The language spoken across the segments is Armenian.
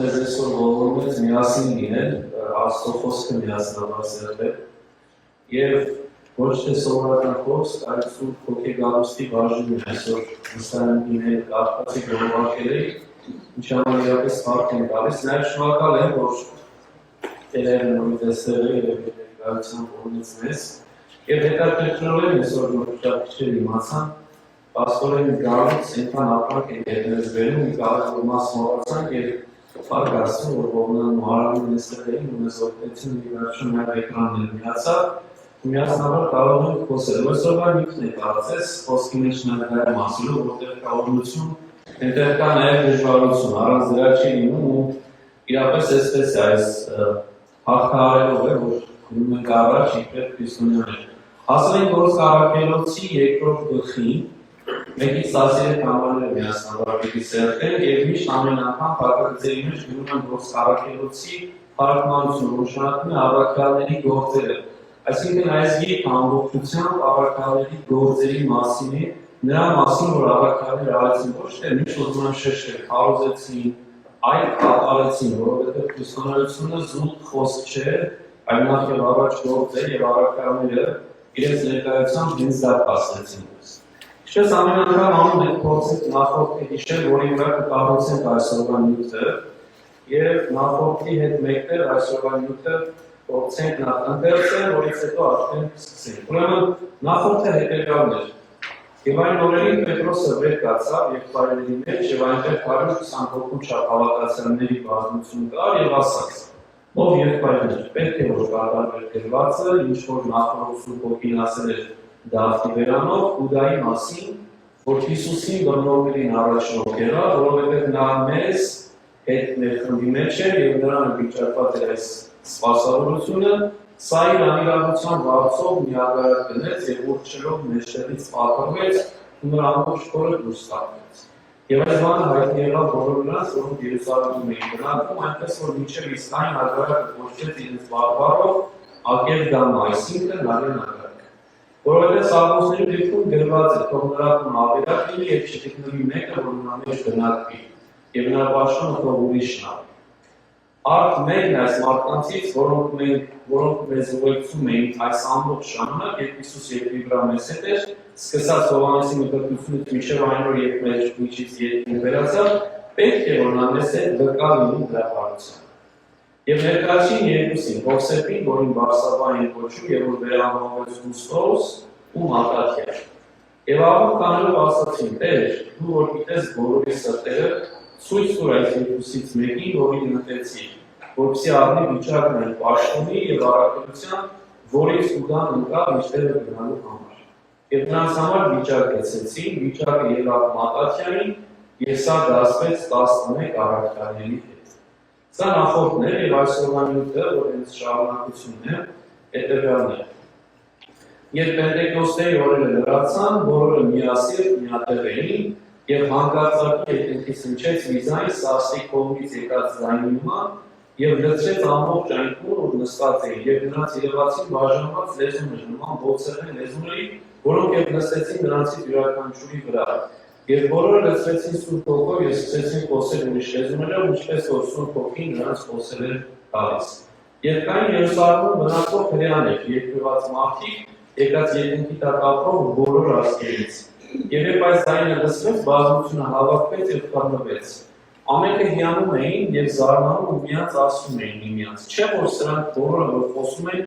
այսօր ողորմեց միասին լինել, Աստծո խոսքը միասնաբար սերվել եւ ոչ թե սովորական խոսք, այլ Սուրբ Հոգեգանուստի բաժին այսօր նստան լինել արտացի գովակել ինչանալիապես հարկ են տալիս, նաև շնորհակալ եմ, որ տերերը նորից տեսել եւ ներկայացան ողորմեց մեզ եւ հետաքրքրել եմ այսօր որ շատ քիչ իմացան Պաստորեն գալուց այնքան ապրանք են հետներս վերում, մի կարակ մաս մոռացանք եւ Փարգասում, որ ողնան մարամին նստել էին ու մեզ օգնեցին մի վերջում նաև էկրաններ միացավ, միասնաբար կարող ենք խոսել։ Այսօրվա նյութն է կարծես, խոսքի մեջ նաև մասելու, որտեղ կա օրհնություն, այնտեղ կա նաև դժվարություն, առանց դրա չի լինում ու իրապես այսպես է այս հաղթահարելով է, որ գնում ենք առաջ իբրև քրիստոնյաներ։ Հասել ենք Գործք առաքելոցի երկրորդ գլխին, մեկից 13 համարներ միասնաբար պիտի սերտել եւ միշտ ամեն անգամ փակագծերի մեջ գնում են Գործք առաքելոցի փառատոնություն, որ նշանակում է առաքյալների գործերը։ Այսինքն այս գիրքը ամբողջությամբ առաքյալների գործերի մասին է, նրա մասին, որ առաքյալները արեցին ոչ թե միշտ ուզում են շեշտել, քարոզեցին, այլ կատարեցին, որովհետեւ քրիստոնեությունը զուտ խոսք չէ, այլ նախ եւ առաջ գործ է եւ առաքյալները իրենց ներկայությամբ ինձ դա pasեցին։ Ինչպես ամեն անգամ անում ենք փորձենք նախորդի հիշել, որի վրա կկառուցենք այսօրվա նյութը եւ նախորդի հետ մեկտեղ այսօրվա նյութը փորձենք նախ ընթերցել, որից հետո արդեն սկսենք։ Ուրեմն նախորդը հետեւյալն էր։ Եվ այն օրերին Պետրոսը վեր կացավ եղբայրների մեջ եւ այնտեղ 120 հոգու չափ հավատացյալների բազմություն կար եւ ասաց. Ով եղբայրներ, պետք է որ կատարվեր գրվածը, ինչ որ նախորդ Սուրբ Հոգին ասել էր Դավթի վերանով Հուդայի մասին, որ Հիսուսին բռնողներին առաջնորդ եղավ, որովհետև նա մեզ հետ մեր խմբի մեջ էր եւ նրան վիճակված էր այս սպասավորությունը, սա իր անիրավության վարձով միագարակ գնեց եւ ուրճելով մեջտեղից պատրվեց ու նրա ամբողջ քորը դուրս թափվեց։ Եվ այս բանը հայտնի եղավ բոլոր նրանց, որոնք Երուսաղեմում էին բնակվում, այնպես որ մինչև իսկ այն ագարակը կոչվեց իրենց բարբառով Ակերդամա, այսինքն Արյան ագարակ։ Որովհետև Սաղմոսների դեպքում գրված է, թող նրա տուն ավերակ լինի եւ չգտնվի մեկը, որ նրա մեջ բնակվի, եւ նրա պաշտոնը թող ուրիշն ա։ Արդ մեկն այս մարդկանցից, որոնք մեզ ուղեկցում էին այս ամբողջ ժամանակ, երբ Հիսուս երկրի վրա մեզ հետ էր, սկսած Հովհաննեսի մկրտությունից մինչև այն օր, երբ մեր միջից երկրին վերացավ, պետք է որ նա մեզ հետ վկա լինի դրա հարցը։ Եվ ներկայացին երկուսին, Հովսեփին, որին Բարսաբա են կոչում, եւ որ վերանվանվեց Գուստոս ու Մատաթիա։ Եվ աղոթք անելով ասացին. Տեր, դու որ գիտես բոլորի սրտերը, ցույց տուր այս երկուսից մեկին, որին մտեցի, որպեսզի առնի վիճակն այն պաշտոնի եւ առաքելության, որից ուդան ընկավ միշտերը գնալու համար։ Եվ նրանց համար վիճակ գեցեցին, վիճակը ելավ Մատաթիային, եւ սա դասվեց 11 առաքյալների հետ։ Սա նախորդն է եւ այսօրվա նյութը, որ հենց շարունակությունն է, հետեւյալն է։ Երբ Պենտեկոստեի օրերը լրացան, բոլորը միասին միատեղ էին եւ հանկարծակի երկնքից հնչեց մի ձայն Սաստի կողմից եկած ձայնի նման եւ լցրեց ամբողջ այն տուն, որ նստած էին եւ նրանց երևացին բաժանված լեզուներ նման ողցերեն լեզուների, որոնք եւ նստեցին նրանցից յուրաքանչյուրի վրա։ Եվ բոլորը լցրեցին Սուրբ Հոգով եւ սկսեցին խոսել ուրիշ լեզուներով, ինչպես որ Սուրբ Հոգին նրանց խոսել էր տալիս։ Եվ կային Երուսաղեմում բնակվող հրեաներ, երկրված մարդիկ, եկած երկնքի տակ ապրող բոլոր ազգերից։ Եվ երբ այս ձայնը լսվեց, բազմությունը հավաքվեց եւ խառնվեց։ Ամենքը հիանում էին եւ զարմանում ու միած ասում էին միմյանց. Չէ՞ որ սրանք բոլորը որ խոսում են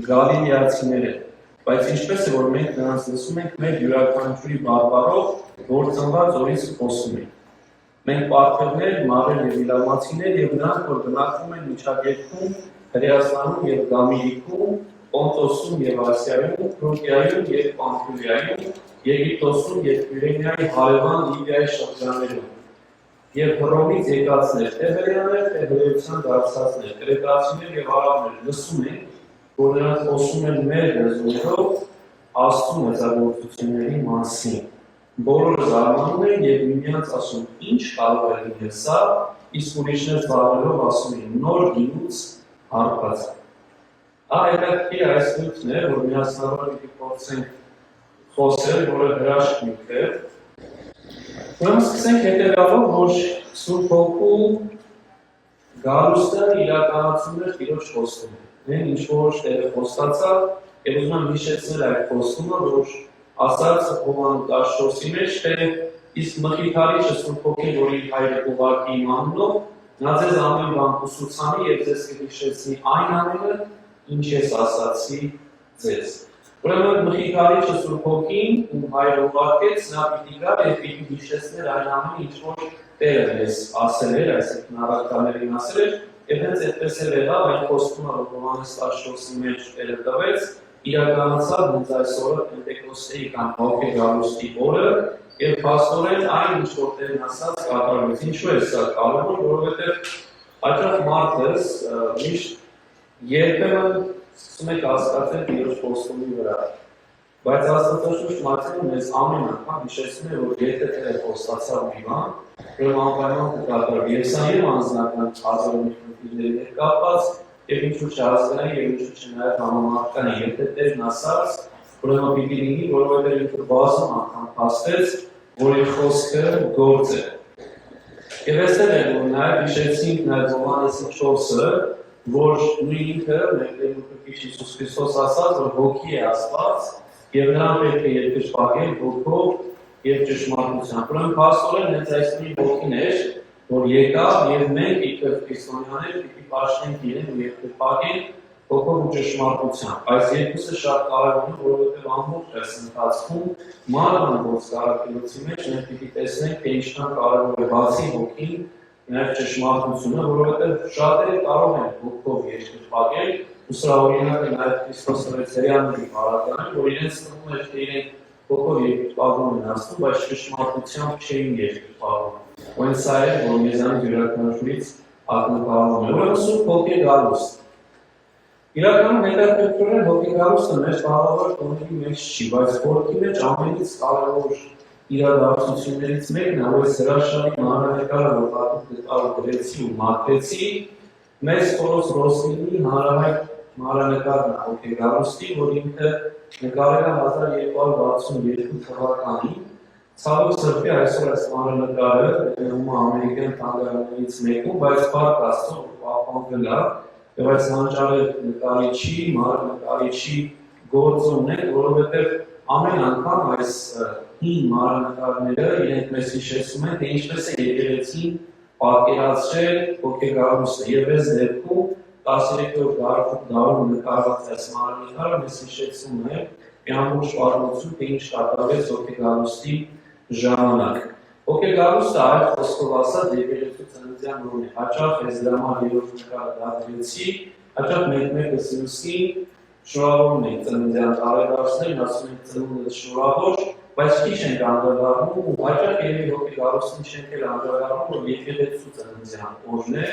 գալիլեացիներ են, բայց ինչպես է որ մենք նրանց լսում ենք մեր յուրաքանչյուրի բարբառով, որ ծնված օրից խոսում են։ Մենք պարտներներ, մարել եւ իլամացիներ եւ նրանք որ բնակվում են միջակայքում, Հրեաստանում եւ Գամիլիքում, Պոնտոսում եւ Ասիայում, Ֆրուգիայում եւ Պամֆիլիայում, Եգիպտոսում եւ Կյուրենիայի հարևան Լիբիայի շրջաններում։ Եվ Հռոմից եկածներ, թե հրեաներ, թե հրեության դարձածներ, կրետացիներ եւ արաբներ լսում են, որ նրանք խոսում են մեր լեզուներով Աստծո մեծագործությունների մասին։ Բոլորը զարմանում են եւ միմյանց ասում. Ինչ կարող է լինել սա, իսկ ուրիշներ զարմանալով ասում են նոր գինուց հարբած։ Հետաքրքիր այս նյութն է, որ միասնաբար պիտի փորձենք խոսել, որը հրաշք նյութ է։ Ուրեմն սկսենք հետևյալով, որ Սուրբ Հոգու գալուստը իրականացում էր իրոջ խոստումը։ Մենք ինչ-որ տեղ խոստացավ եւ ուզում եմ հիշեցնել այդ խոստումը, որ ասաց Հովհան 14-ի մեջ, թե իսկ մխիթարիչը Սուրբ Հոգին, որ իր հայրը ուղարկի իմ անունով, նա ձեզ ամեն բան կուսուցանի եւ ձեզ կհիշեցնի այն ամենը, ինչ ես ասացի ձեզ։ Ուրեմն մխիթարիչը Սուրբ Հոգին, ում հայրը ուղարկեց, նա պիտի գա եւ պիտի հիշեցներ այն ամենը, ինչ որ Տերը մեզ ասել էր, այսինքն առաքյալներին ասել էր, եւ հենց այդպես էլ եղավ այն խոստումը, որ Հովհաննես 14-ի մեջ Տերը տվեց, իրականացավ հենց այս օրը Պենտեկոստեի կամ Հոգի գալուստի օրը, եւ փաստորեն այն ինչ որ Տերն ասաց կատարվեց։ Ինչու է սա կարևոր, որովհետեւ հաճախ մարդս միշտ երբեմն սկսում է կասկածել իր խոստումի վրա։ Բայց Աստվածաշունչը մարդուն մեզ ամեն անգամ հիշեցնում է, որ եթե Տերը խոստացավ մի բան, ուրեմն անպայման կկատարվի։ Եվ սա իմ անձնական հազարումի խնդիրների հետ կապված, եւ ինչու՞ չհասկանայի եւ ինչու՞ չնայած համամարտկային, եթե Տերն ասաց, ուրեմն պիտի լինի, որովհետեւ ինքը բազում անգամ փաստեց, որ իր խոսքը գործ է։ Եվ այստեղ է, որ նաեւ հիշեցինք նաեւ Հովհաննեսի 4-ը, որ նույն ինքը մեր Տեր Հիսուս Քրիստոս ասաց, որ Հոգի է Աստված, եւ նրան պետք է երկրպագել ոգով եւ ճշմարտությամբ։ Ուրեմն փաստորեն հենց այս նույն Հոգին էր, որ եկավ եւ մենք իբր քրիստոնյաներ պիտի պաշտենք իրեն ու երկրպագենք ոգով ու ճշմարտությամբ։ Այս երկուսը շատ կարեւոր է, որովհետեւ ամբողջ այս ընթացքում մանրամասն կարակելոցի մեջ մենք պիտի տեսնենք, թե ինչքան կարեւոր է բացի Հոգին, նաեւ ճշմարտությունը, որովհետեւ շատերը կարող են ոգով երկրպագել ու սա օրինակ է նաև Քրիստոս հրեցերյանների հարականը, որ իրենց թվում էր, թե իրենք ոգով երկրպագում են ասում, բայց ճշմարտությամբ չէին երկրպագում։ Ու հենց սա է, որ մեզանից յուրաքանչյուրից ակնկալում է։ Ուրեմն Սուրբ Հոգի գալուստ։ Իրականում հետաքրքրել Հոգի գալուստը մեր բաղավար տոնի մեջ չի, բայց Հոգի մեջ ամենից կարևոր իրադարձություններից մեկն է, որ հրաշալի մանրանկարը, որ պատմել գրեցի ու մատեցի, մեծ Խորոս Ռոսլինի հանրահայտ մանրանկարն է Հոգի գալուստի, որ ինքը նկարել է 1262 թվականին։ Ցավոք սրտի այսօր այս մանրանկարը գտնվում է ամերիկյան թանգարաններից մեկում, բայց Փառք Աստծո պահպանվել է, եւ այս հանճարեղ նկարիչի, մանրանկարիչի գործունն է, որովհետեւ ամեն անգամ այս հին մանրանկարները իրենք մեզ հիշեցնում են, թե ինչպես է եկեղեցին պատկերացրել Հոգի գալուստը, եւ այս դեպքում 13-րդ դարում նկարված այս մանրանկարը մեզ հիշեցնում է մի ամբողջ պատմություն, թե ինչ կատարվեց Հոգի գալուստի ժամանակ։ Հոգի գալուստը այլ խոսքով ասած եկեղեցու ծննդյան օրն է։ Հաճախ ես դրաման երրորդ նկարը դարձրեցի, հաճախ մեկը սյուսի շնորհավորում ենք ծննդյան տարեդարձներին, ասում ենք ծնունդը շնորհավոր, բայց քիչ ենք անդրադառնում ու հաճախ երևի Հոգի գալուստին չենք էլ անդրադառնում, որ եկեղեցու ծննդյան օրն է,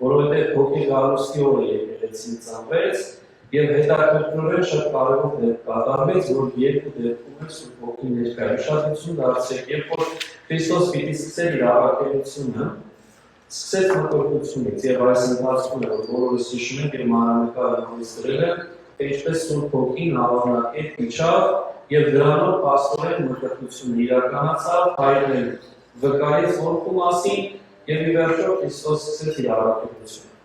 որովհետև Հոգի գալուստի օրը եկեղեցին ծնվեց եւ հետաքրքրորեն շատ կարևոր դեպք կատարվեց, որ երկու դեպքում է Սուրբ Հոգի ներկա։ Ուշադրություն դարձրեք, երբ որ Քրիստոս պիտի սկսեր իր առաքելությունը, սկսեց մտորությունից եւ այս ընթացքում է, որ բոլորս հիշում ենք իր մանրանկարը նորից դրել է, թե ինչպես Սուրբ Հոգին ավանդակետ իջավ եւ դրանով փաստորեն մտորությունը իրականացավ, հայրեն վկայեց Հոգու մասին եւ ի վերջո Քրիստոս սկսեց իր առաքելությունը։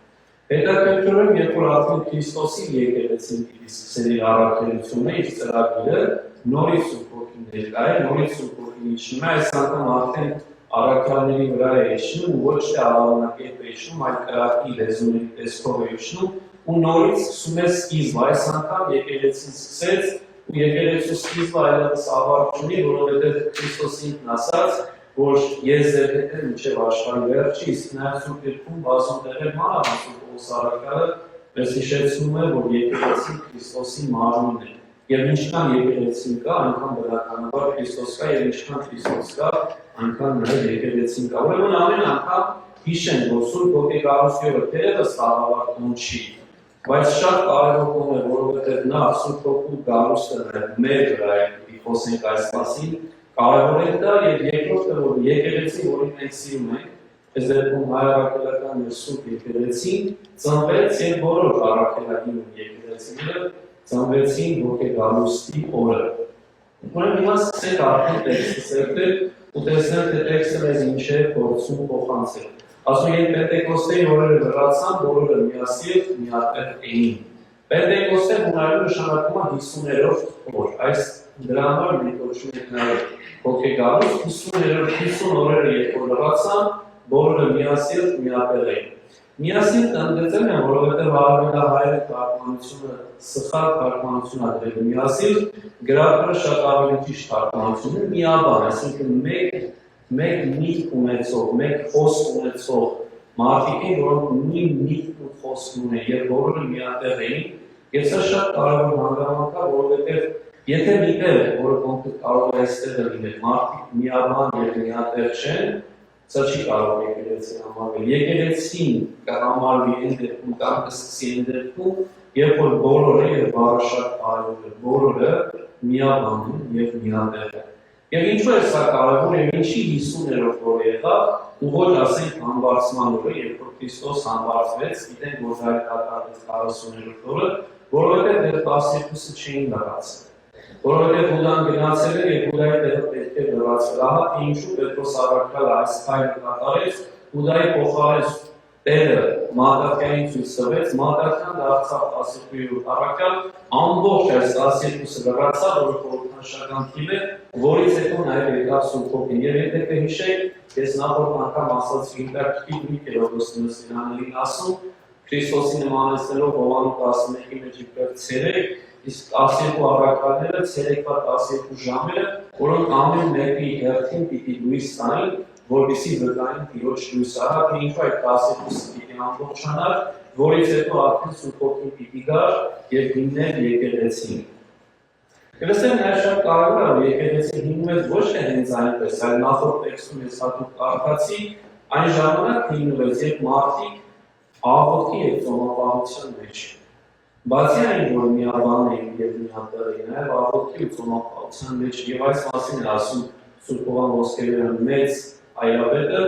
Հետաքրքրում երբ որ ասում Քրիստոսի եկեղեցին պիտի սկսել իր առաքելությունը, իր ծրագիրը, նորից Սուրբ Հոգին ներկա է, նորից Սուրբ Հոգին իջնում է, այս անգամ արդեն առաքյալների վրա է իջնում, ոչ թե ավանդակետ է իջնում, այլ կրակի լեզուների տեսքով է իջնում, ու նորից սկսում է սկիզբը, այս անգամ եկեղեցին սկսեց, ու եկեղեցու սկիզբը այլևս ավարտ չունի, որովհետև Քրիստոս ինքն ասաց, որ ես ձեր հետ եմ մինչև աշխարհի վերջը, իսկ նաև Սուրբ Գրքում բազում տեղեր մանրամասն Պողոս առաքյալը մեզ հիշեցնում է, որ եկեղեցին Քրիստոսի մարմինն է։ Եվ ինչքան եկեղեցին կա, այնքան բնականաբար Քրիստոս կա, եւ ինչքան Քրիստոս կա, այնքան նաև եկեղեցին կա։ Ուրեմն ամեն անգամ հիշեն, որ Սուրբ Հոգի գալուստի օրը թերևս տաղավարություն չի, բայց շատ կարևոր բան է, որովհետև նա Սուրբ Հոգու գալուստը մեր վրա է, պիտի խոսենք այս մասին, կարևոր է դա եւ երկրորդը, որ եկեղեցին, որին մենք սիրում ենք, այս դեպքում հայ-առաքելական մեր Սուրբ եկեղեցին ծնվեց եւ բոլոր առաքելային եկեղեցիները ծնվեցին Հոգի գալուստի օրը։ Ուրեմն հիմա սկսենք արդեն տեքստը սերտել ու տեսնել, թե տեքստը մեզ ինչ է փորձում փոխանցել։ Ասում են Պենտեկոստեի օրերը լրացան, բոլորը միասին միատեղ էին։ Պենտեկոստե հունարենը նշանակում է 50-րդ օր։ Այս դրա համար մենք կոչում ենք նաև հոգեգարուս 50 օրերը երբ որ լրացան, բոլորը միասին միատեղ էին։ Միասին ընդգծել են, որովհետև արևելահայերը թարգմանությունը սխալ թարգմանություն ա դրել միասին, գրական շատ ավելի ճիշտ թարգմանություն է միաբան, այսինքն մեկ միտք ունեցող, մեկ խոսք ունեցող մարդիկ են, որոնք նույն միտքն ու խոսքն ունեն, եւ բոլորը միատեղ էին, եւ սա շատ կարևոր հանգամանք է, որովհետև եթե մի տեղ, որը կոնկրետ կարող է այստեղ լինել, մարդիկ միաբան եւ միատեղ չեն, սա չի կարող եկեղեցին համարվել։ Եկեղեցին կհամարվի այն դեպքում կամ կսկսի այն դեպքում, երբ որ բոլորը եւ բառը շատ կարևոր է, բոլորը միաբան են եւ միատեղ են։ Եվ ինչու է սա կարևոր եւ ինչի 50-րդ օրը եղավ, ու ոչ ասենք համբարձման օրը, երբ որ Քրիստոս համբարձվեց, գիտենք որ դա կատարվեց 40-րդ օրը, որովհետեւ դեռ 12-ը չէին լրացել։ Որովհետև Հուդան գնացել է եւ Հուդայի տեղը պետք է լրացվել։ Ահա թե ինչու Պետրոս առաքյալը այս քայլը կատարեց, Հուդայի փոխարեն տեղը Մատթեոսին ցույց տվեց, Մատթեոսն դարձավ 12-րդ առաքյալ, ամբողջ այս 12-ը լրացավ, որը խորհրդանշական թիվ է, որից հետո նաև եկավ Սուրբ Հոգին։ Եվ եթե կհիշեք, ես նախորդ անգամ ասացի, ինտերակտիվ մի կերողոսնս իրաններին ասում, Քրիստոսի նմանեցնելով Հովհաննես 11-ի մեջ իբր ցերեկ, իսկ 12 առաքյալները ցերեկվա 12 ժամերը, որոնք ամեն մեկի հերթին պիտի լույս տային, որպեսզի վկային Տիրոջ լույսը։ Ահա թե ինչու այդ 12-ը պիտի ամբողջանար, որից հետո արդեն Սուրբ Հոգին պիտի գար եւ հիմներ եկեղեցին։ Եվ այստեղ նաև շատ կարևոր է, որ եկեղեցին հիմնում է ոչ թե հենց այնպես, այլ նախորդ տեքստում ես հատուկ կարդացի, այն ժամանակ հիմնվեց, երբ մարդիկ աղոթքի եւ ծոմապահության մեջ են։ Բացի այն, որ միաբան էին եւ միատեղ էին, նաև աղոթքի ու ծոմապահության մեջ եւ այս մասին է ասում Սուրբ Հովհան Ոսկերյանը մեծ այրապետը,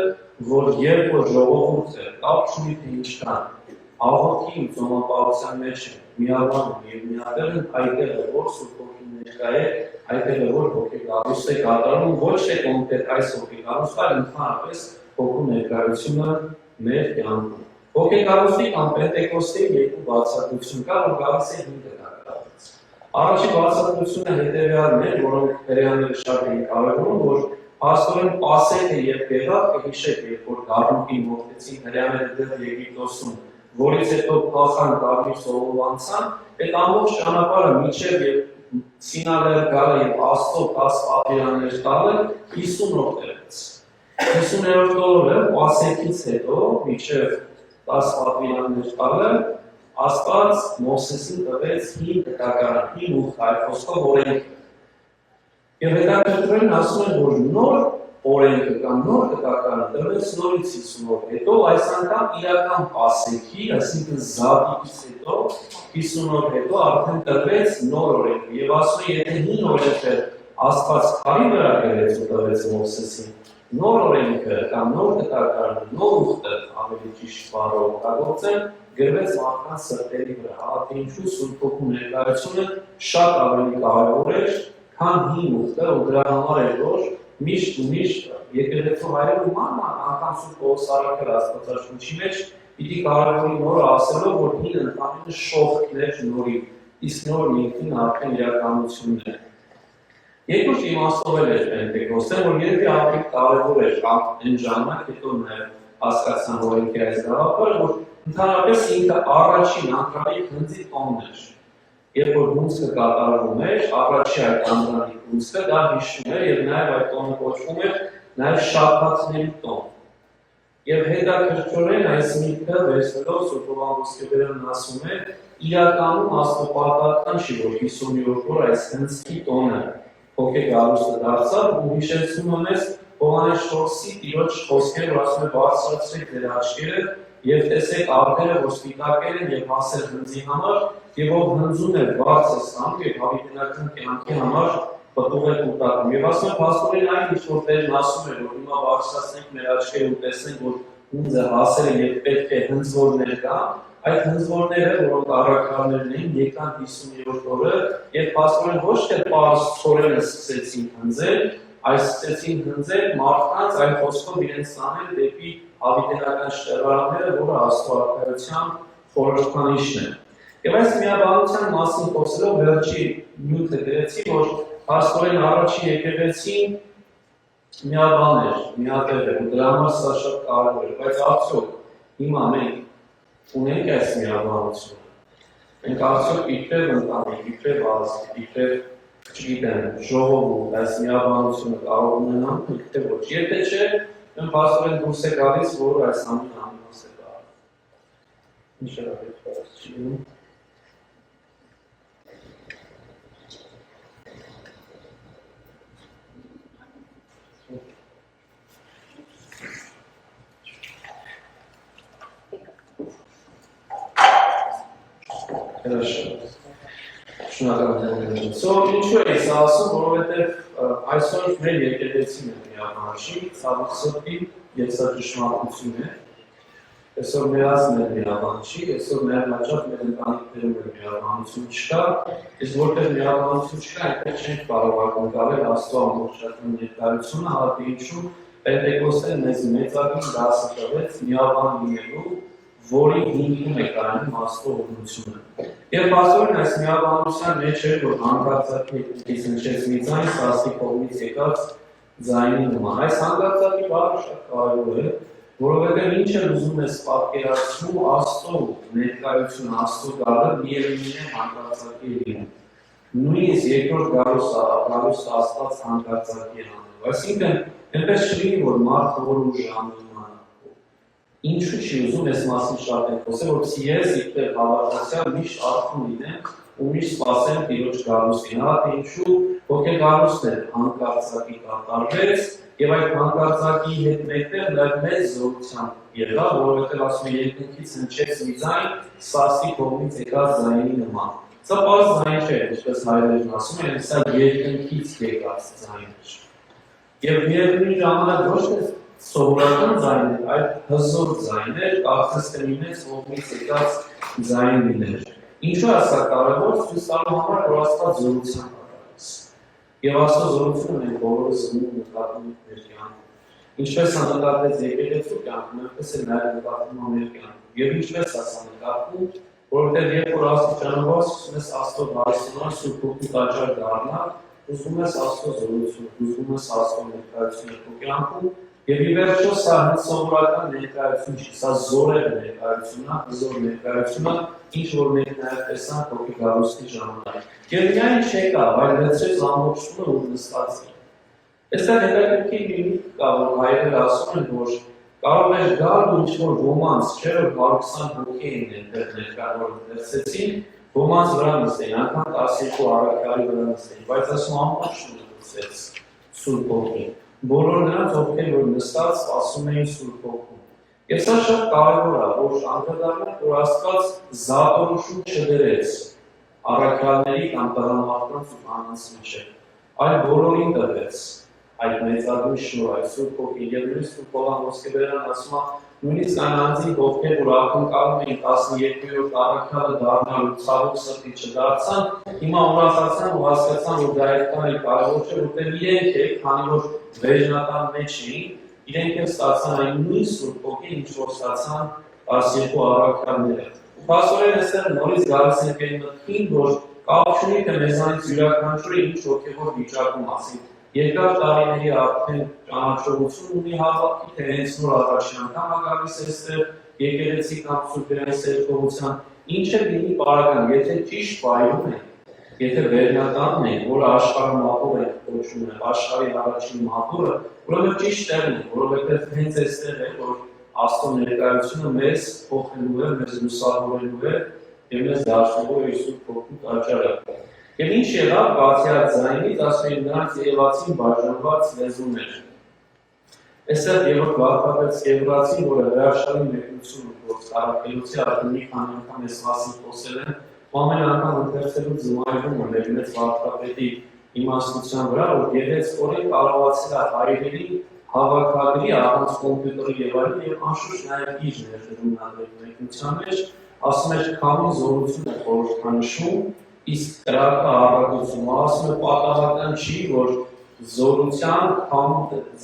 որ երբ որ ժողովուրդը կապ չունի թե ինչքան աղոթքի ու ծոմապահության մեջ են, միաբան եւ միատեղ են, այդտեղ է որ Սուրբ Հոգին ներկա է, այդտեղ է որ հոգեգարուստ է կատարում, ոչ թե կոնկրետ այս հոգեգարուստը, այլ ընդհանրապես հոգու ներկայությունը մեր կյանքում։ Հոգեգարուստի կամ Պենտեկոստի երկու բացատրություն կա, որ գալիս է 5 դարից։ Առաջի բացատրությունը հետևյալն է, որոնք հրեաները շատ էին կարևորում, որ փաստորեն Պասեքը երբ եղավ, կհիշեք, երբ որ Գառնուկին մոտեցին հրեաները դեռ Եգիպտոսում, որից հետո փախան Կարմիր ծովով անցան, այդ ամբողջ ճանապարհը մինչև Սինա գալը եւ Աստծո 10 պատվիրաններ տալը 50 օր տևեց։ 50-րդ օրը Պասեքից հետո մինչև 10 պատվիրաններ տալը Աստված Մովսեսին տվեց 5 դրական, 5 ուխտար, խոսքով օրենք։ Եվ հետաքրքրին ասում են, որ նոր օրենքը կամ նոր դրականը տրվեց նորից 50 օր հետո, այս անգամ իրական Պասեքի, այսինքն Զավթից հետո 50 օր հետո արդեն տրվեց նոր օրենքը։ Եվ ասում են, եթե 5 օրենքը Աստված քարի վրա գրեց ու տվեց Մովսեսին, նոր օրենքը կամ նոր դրականը, նոր ուխտը ավելի ճիշտ բառով օգտագործեն, գրվեց մարդկանց սրտերի վրա։ Ահա թե ինչու Սուրբ Հոգու ներկայությունը շատ ավելի կարևոր էր, քան 5 ուխտը, ու դրա համար էր, որ միշտ ու միշտ եկեղեցու հայրերը ման անգամ Սուրբ Պողոս առաքյալը Աստվածաշունչի մեջ պիտի կարևորի նորը ասելով, որ 5 ընդամենը շողքներ նորի, իսկ նոր ինքնին արդեն իրականությունն է։ Երկրորդ իմաստով էր Պենտեկոստը, որ երբ ավելի կարևոր էր կամ այն ժամանակ հետո նաև հասկացան, որ ինքը այս գաղափարը, որ ընդհանրապես ինքը առաջին անդրանիկ հնձի տոնն էր։ Երբ որ հունձքը կատարվում էր, առաջի այդ անդրանիկ հունձքը դա հիշում էր եւ նաեւ այդ տոնը կոչվում էր նաեւ շաբաթների տոն։ Եվ հետաքրքրորեն այս միտքը վերցնելով Սուրբ Հովհան Ոսկերյանն ասում է, իրականում աստվածապատական չի, որ 50-րդ օր այս հնձքի տոնը հոգեգարուստը դարձավ ու հիշեցնում ունես Հովհաննես Շորսի Տիրոջ խոսքերը, որ ասում է բարձրացրեք ձեր աչքերը եւ տեսեք արտերը, որ սպիտակեր են եւ հասել հնձի համար, եւ ով հնձում է բարձր ստանում եւ հավիտենական կյանքի համար պտուղ է կուտակում։ Եվ ասում է փաստորեն այն ինչ որ Տերն ասում է, որ հիմա բարձրացնենք մեր աչքերը ու տեսնենք, որ հունձը հասել է եւ պետք է հնձվորներ կա, այդ հնձվորները, որոնք առաքյալներն էին, եկան 50-րդ օրը եւ փաստորեն ոչ թե պարզ ծորենը սկսեցին հնձել, այսեցին հնձել մարդկանց այլ խոսքով իրենց տանել դեպի հավիտենական շտեղարանները, որը Աստծո արքայության խորհրդանիշն է։ Եվ այս միաբանության մասին խոսելով վերջի նյութը գրեցի, որ փաստորեն առաջի եկեղեցին միաբան էր, միատեղ էր, ու դրա համար սա շատ կարևոր է, բայց արդյոք հիմա մենք ունենք այս միաբանությունը։ Մենք արդյոք իբրև ընտանիք, իբրև ազգ, իբրև չգիտեմ, ժողովուրդ այս միաբանությունը կարող ունենանք, թե ոչ։ Եթե չէ, մենք փաստորեն դուրս է գալիս, որ այս ամենը անիմաստ է դառնում։ Ինչ է այդ չի լինում։ Ինչու է սա ասում, որովհետև այսօր մեր եկեղեցին է միաբանչի, ցավոք սրտի, եւ սա ճշմարտություն է։ Այսօր ներածն է միաբանչի, այսօր մեր հաճախ մեր ընտանիքներում է միաբանություն չկա, իսկ որտեղ միաբանություն չկա, այնտեղ չենք կարող ակնկալել Աստծո ամբողջական ներկայությունը, հատի ինչու Պենտեկոստեն մեզ մեծագույն դասը տվեց միաբան լինելու, որի հիմքում է կայանում Աստծո օրհնությունը։ Եվ փաստորեն այս միաբանության մեջ էր, որ հանկարծակի հնչեց մի ձայն Աստծի կողմից եկած ձայնի նման։ Այս հանկարծակի բառը շատ կարևոր է, որովհետև ինչ է ուզում ես պատկերացնում Աստծո ներկայությունը, Աստծո գալը միևնույն է հանկարծակի է լինում։ Նույնիսկ երկրորդ գալուստը Աստված հանկարծակի է անում։ Այսինքն, այնպես չլինի, որ մարդը որ ուժ անում Ինչու չի ուզում ես մասին շատ են խոսել, որպեսզի ես իբրև հավատացյալ միշտ արթուն լինեմ ու միշտ սպասեմ Տիրոջ գալուստին։ Հա թե ինչու հոգեգալուստն է հանկարծակի կատարվեց եւ այդ հանկարծակի հետ մեկտեղ նաեւ մեծ զորությամբ եղավ, որովհետեւ ասում է երկնքից հնչեց մի ձայն, Աստծի կողմից եկած ձայնի նման։ Սա բաց ձայն չէ, ինչպես հայերեն ասում են, սա երկնքից եկած ձայն է։ Եվ միևնույն ժամանակ ոչ թե սովորական ձայներ, այլ հզոր ձայներ, կարծես թե մեծ կողմից եկած ձայն լիներ։ Ինչու է սա կարևոր, ցույց տալու համար, որ Աստված զորությամբ կատարեց։ Եվ Աստծո զորությունը մենք բոլորս նկատում ենք մեր կյանքում։ Ինչպես սա նկատվեց եկեղեցու կյանքում, այնպես էլ նաև նկատվում է մեր կյանքում։ Եվ ինչպես է սա նկատվում, որովհետև երբ որ աստիճանաբար սկսում ես Աստծո բարությունը, Սուրբ Հոգու տաճար դառնալ, ուզում ես Աստծո զորությունը, ուզում ես Աստծո ներկայությունը քո կյանքում, եւ ի վերջո սա սովորական ներկայություն չի, սա զորեղ ներկայություն է, հզոր ներկայություն է, ինչ որ մենք նաև տեսանք հոգեգալուստի ժամանակ։ Եվ միայն չեկավ, այլ վերցրեց ամբողջությունը ու նստած է։ Այստեղ հետաքրքիր մի միտք կա, որ հայերեն ասում են, որ կարող էր գալ ու ինչ-որ ոմանց, չէ՞ որ 120 հոգի էին այնտեղ ներկա, որ վերցեցին, ոմանց վրա նստեին, անգամ 12 առաքյալի վրա նստեին, բայց ասում ամբողջությունը նստեց Սուրբ Հոգին։ Բոլոր նրանց, ովքեր որ նստած սպասում էին Սուրբ Հոգուն։ Եվ սա շատ կարևոր է, որ անդրադառնանք, որ Աստված զատորոշում չդրեց առաքյալների կամ տղամարդկանց ու կանանց միջև, այլ բոլորին տվեց այդ մեծագույն շնորհը, այդ Սուրբ Հոգին։ Եվ նույնիսկ Սուրբ Պողոս Մոսկվերյան ասում է, նույնիսկ այն անձինք, ովքեր որ ակնկալում էին 12-րդ առաքյալը դառնալու, ցավոք սրտի չդարձան, հիմա ուրախացան ու հասկացան, որ դա այդքան էլ կարևոր չէ, որտեղ իրենք է, քանի որ վերջնական մեջ էին, իրենք էլ ստացան այն նույն Սուրբ Հոգին, ինչ որ ստացան 12 առաքյալները։ Ու փաստորեն այստեղ նորից գալիս ենք այն մտքին, որ կապ չունի, թե մեզանից յուրաքանչյուրը ինչ հոգևոր վիճակում ասի։ Երկար տարիների արդեն ճանաչողություն ունի հավատքի, թե հենց նոր առաջին անգամ է գալիս այստեղ եկեղեցի կամ Սուրբերային սերտողության, ինչ է լինի բարական, եթե ճիշտ վայրում է, եթե վերնականն է, որը աշխարհը մատուր է կոչում է, աշխարհի առաջին մատուրը, ուրեմն ճիշտ տեղն է, որովհետև հենց այստեղ է, որ Աստծո ներկայությունը մեզ փոխելու է, մեզ լուսավորելու է եւ մեզ դարձնելու է Սուրբ Հոգու տաճարը։ Եվ ինչ եղավ, բացի այդ ձայնից, ասում են նրանց ելացին բաժանված լեզուներ։ Այստեղ երրորդ վարդապետ Գևրացին, որը հրաշալի մեկնություն ունի Արաքելոցի արդեն մի քանի անգամ այս մասին խոսել են, ամեն անգամ ընթերցելու զմայրում է մեր մեծ վարդապետի իմաստության վրա, որ գեղեցկորեն կարողացել է հայրերի հավաքագրի առանց կոմպյուտերի եւ այլն եւ անշուշտ նաեւ իր ներդրումն մեկնության մեջ ասում է քամի զորություն է խորհրդանշում, իսկ կրակը առաքություն ասում է պատահական չի, որ զորության կամ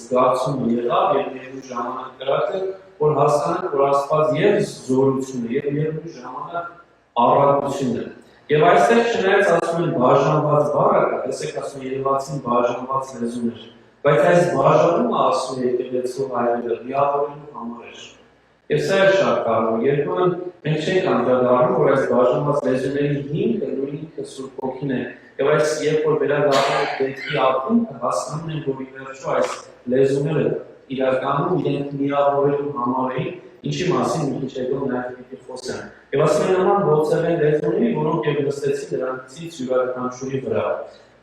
զգացումը եղավ եւ միևնույն ժամանակ կրակը, որ հասկանանք, որ Աստված եւ զորությունը եւ միևնույն ժամանակ առատություն է։ Եվ այստեղ չնայած ասում են բաժանված բառը, տեսեք ասում երևացին բաժանված լեզուներ, բայց այս բաժանումը ասում է եկեղեցու հայրերը միավորելու համար է։ Եվ սա է շատ կարևոր, երբեմն մենք չենք անդրադառնում, որ այս բաժանված լեզուների հիմքը նույն ինքը Սուրբ Հոգին է, եւ այս երբ որ վերադառնում ենք դեպի ակումբը, հասկանում ենք, որ ի վերջո այս լեզուները իրականում իրենք միավորելու համար էին, ինչի մասին մի քիչ հետո նաև պիտի խոսեմ։ Եվ ասում են նման ոցել են լեզուների, որոնք եւ նստեցին դրանցից յուրաքանչյուրի վրա։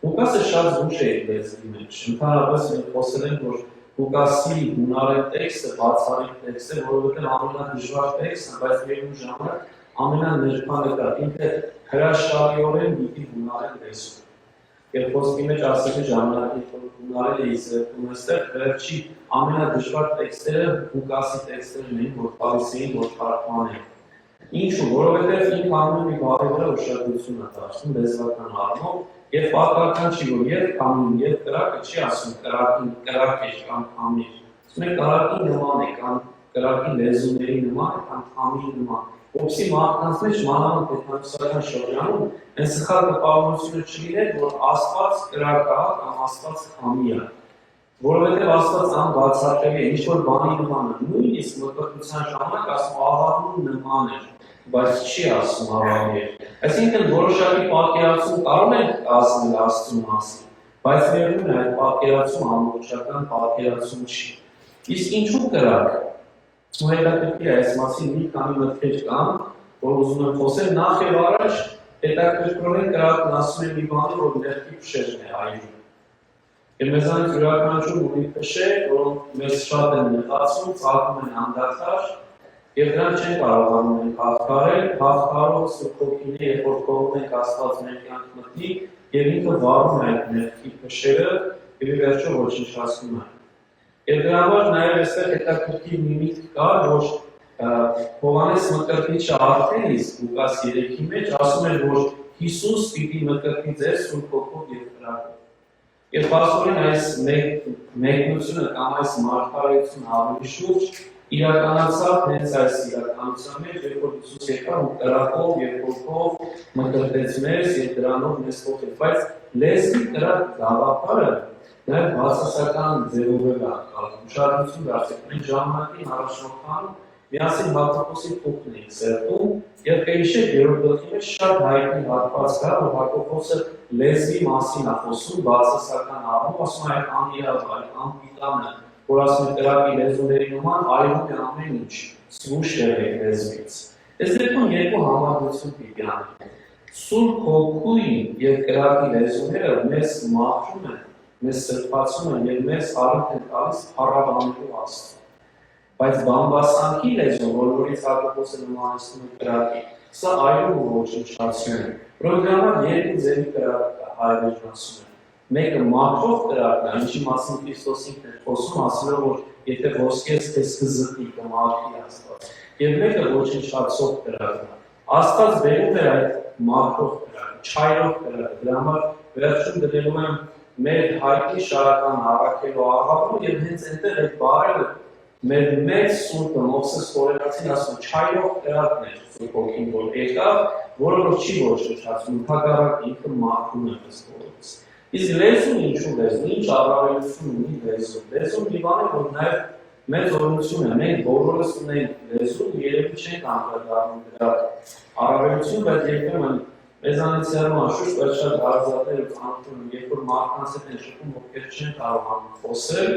Լուկասը շատ զուշ է լեզվի մեջ։ Ընդհանրապես մենք խոսել ենք, որ Լուկասի հունարեն տեքստը բացառիկ տեքստ է, որովհետև ամենադժվար տեքստն է, բայց միևնույն ժամանակ ամենաներկան ինքը հրաշալիորեն պիտի հունարեն լեզու։ Երբ խոսքի մեջ ասել է ժամանակի հունարել էի սրտում այստեղ, վերջի ամենադժվար տեքստերը Լուկասի տեքստերն էին, որ տալիս էին, որ թարգմանեն։ Ինչու, որովհետև ինքը անում է մի բառի վրա ուշադրություն է դարձնում լեզվական առումով, եւ պատահական չի, որ եւ քամին եւ կրակը չի ասում կրակին կրակ է կամ քամի։ Ասում է կրակի նման է կամ կրակի լեզուների նման է կամ քամի նման։ Ովսի մարդկանց մեջ մանավանդ պետնասական շրջանում այն սխալ տպավորությունը չլիներ, որ Աստված կրակ է կամ Աստված քամի է։ Որովհետև Աստված անբացատրելի է, ինչ-որ բանի նման է, նույնիսկ մտածության ժամանակ ասում ահավանու նման է, բայց չի ասում ահավանի է։ Այսինքն որոշակի պատկերացում կարող ենք կազմել Աստծու մասին, բայց միևնույն է այդ պատկերացում ամբողջական պատկերացում չի։ Իսկ ինչու կրակ։ Ու հետաքրքիր է այս մասին մի քանի մտքեր կան, որ ուզում եմ խոսել, նախ եւ առաջ հետաքրքրորեն կրակն ասում է մի բան, որ ներքի փշերն է այրում։ Եվ մեզանից յուրաքանչյուր ունի փշեր, որոնք մեզ շատ են նեղացնում, ծաղկում են անդադար, եւ դրանք չեն կարողանում ենք հաղթահարել, հաղթահարող Սուրբ Հոգին է, երբ որ կողմում ենք Աստված մեր կյանք մտնի, եւ ինքը վառում է այդ ներքի փշերը եւ ի վերջո ոչնչացնում է։ Եվ դրա համար նաև այստեղ հետաքրքիր մի միտք կար, որ Հովհաննես Մկրտիչը արդեն իսկ Լուկաս 3-ի մեջ ասում էր, որ Հիսուս պիտի մկրտի ձեզ Սուրբ Հոգով եւ կրակով։ Եվ փաստորեն այս մեկնությունը կամ այս մարգարեությունը ավելի շուրջ իրականացավ հենց այս իրականության մեջ, երբ որ Հիսուս եկավ ու կրակով եւ հոգով մկրտեց մեզ եւ դրանով մեզ փոխեց, բայց լեզվի կրակ գաղափարը նաև բացասական ձևով է ուշադրություն դարձել։ Մենք ժամանակին առաջնորդան միասին Հակոբոսի փոխն էինք սերտում եւ կհիշեք երրորդ գլխի մեջ շատ հայտնի հատված կա, որ Հակոբոսը լեզվի մասին է խոսում բացասական առումով, ասում է այդ անիրավալ, անպիտանը, որ ասում է կրակի լեզուների նման այլում է ամեն ինչ, զուշ է լեզվից։ Այս դեպքում երկու համադրություն պիտի անենք։ Սուրբ Հոգուի եւ կրակի լեզուները մեզ մաքրում են, մեզ սրբացում են եւ մեզ առիթ են տալիս փառաբանելու Աստծուն։ Բայց բամբասանքի լեզուն, որից Հակոբոսը նմանեցնում է կրակի, սա այլում ու ոչնչացում է։ Որովհետև երկու ձևի կրակ կա, հայերեն ասում են։ Մեկը մաքրող կրակն է, ինչի մասին Քրիստոս ինքն է խոսում, ասելով, որ եթե ոսկես քեզ կզտի կմաքրի Աստված։ Եվ մեկը ոչնչացող կրակն է։ Աստված բերում է այդ մաքրող կրակը, չայրող կրակը, դրա համար վերջում դրելու եմ մեր հայտնի շարական հավաքելու աղավը եւ հենց այնտեղ այդ բառերը մեր մեծ սուրբը Մովսես Խորելացին ասում չայրող կրակն է Սուրբ Հոգին որ եկավ, որը որ չի ոչնչացնում, հակառակ ինքը մաքրում է մեզ բոլորս։ Իսկ լեզուն ինչու լեզուն, ինչ առավելություն ունի լեզուն։ Լեզուն մի բան է, որ նաեւ մեծ օրություն է, մենք բոլորս ունենք լեզուն, երևի չենք անդրադառնում դրա առավելություն, բայց երբեմն մեզանից հեռու անշուշտ բայց շատ հարազատներ ու ծանոթում, երբ որ մարդկանց հետ են շփվում, ովքեր չեն կարողանում խոսել,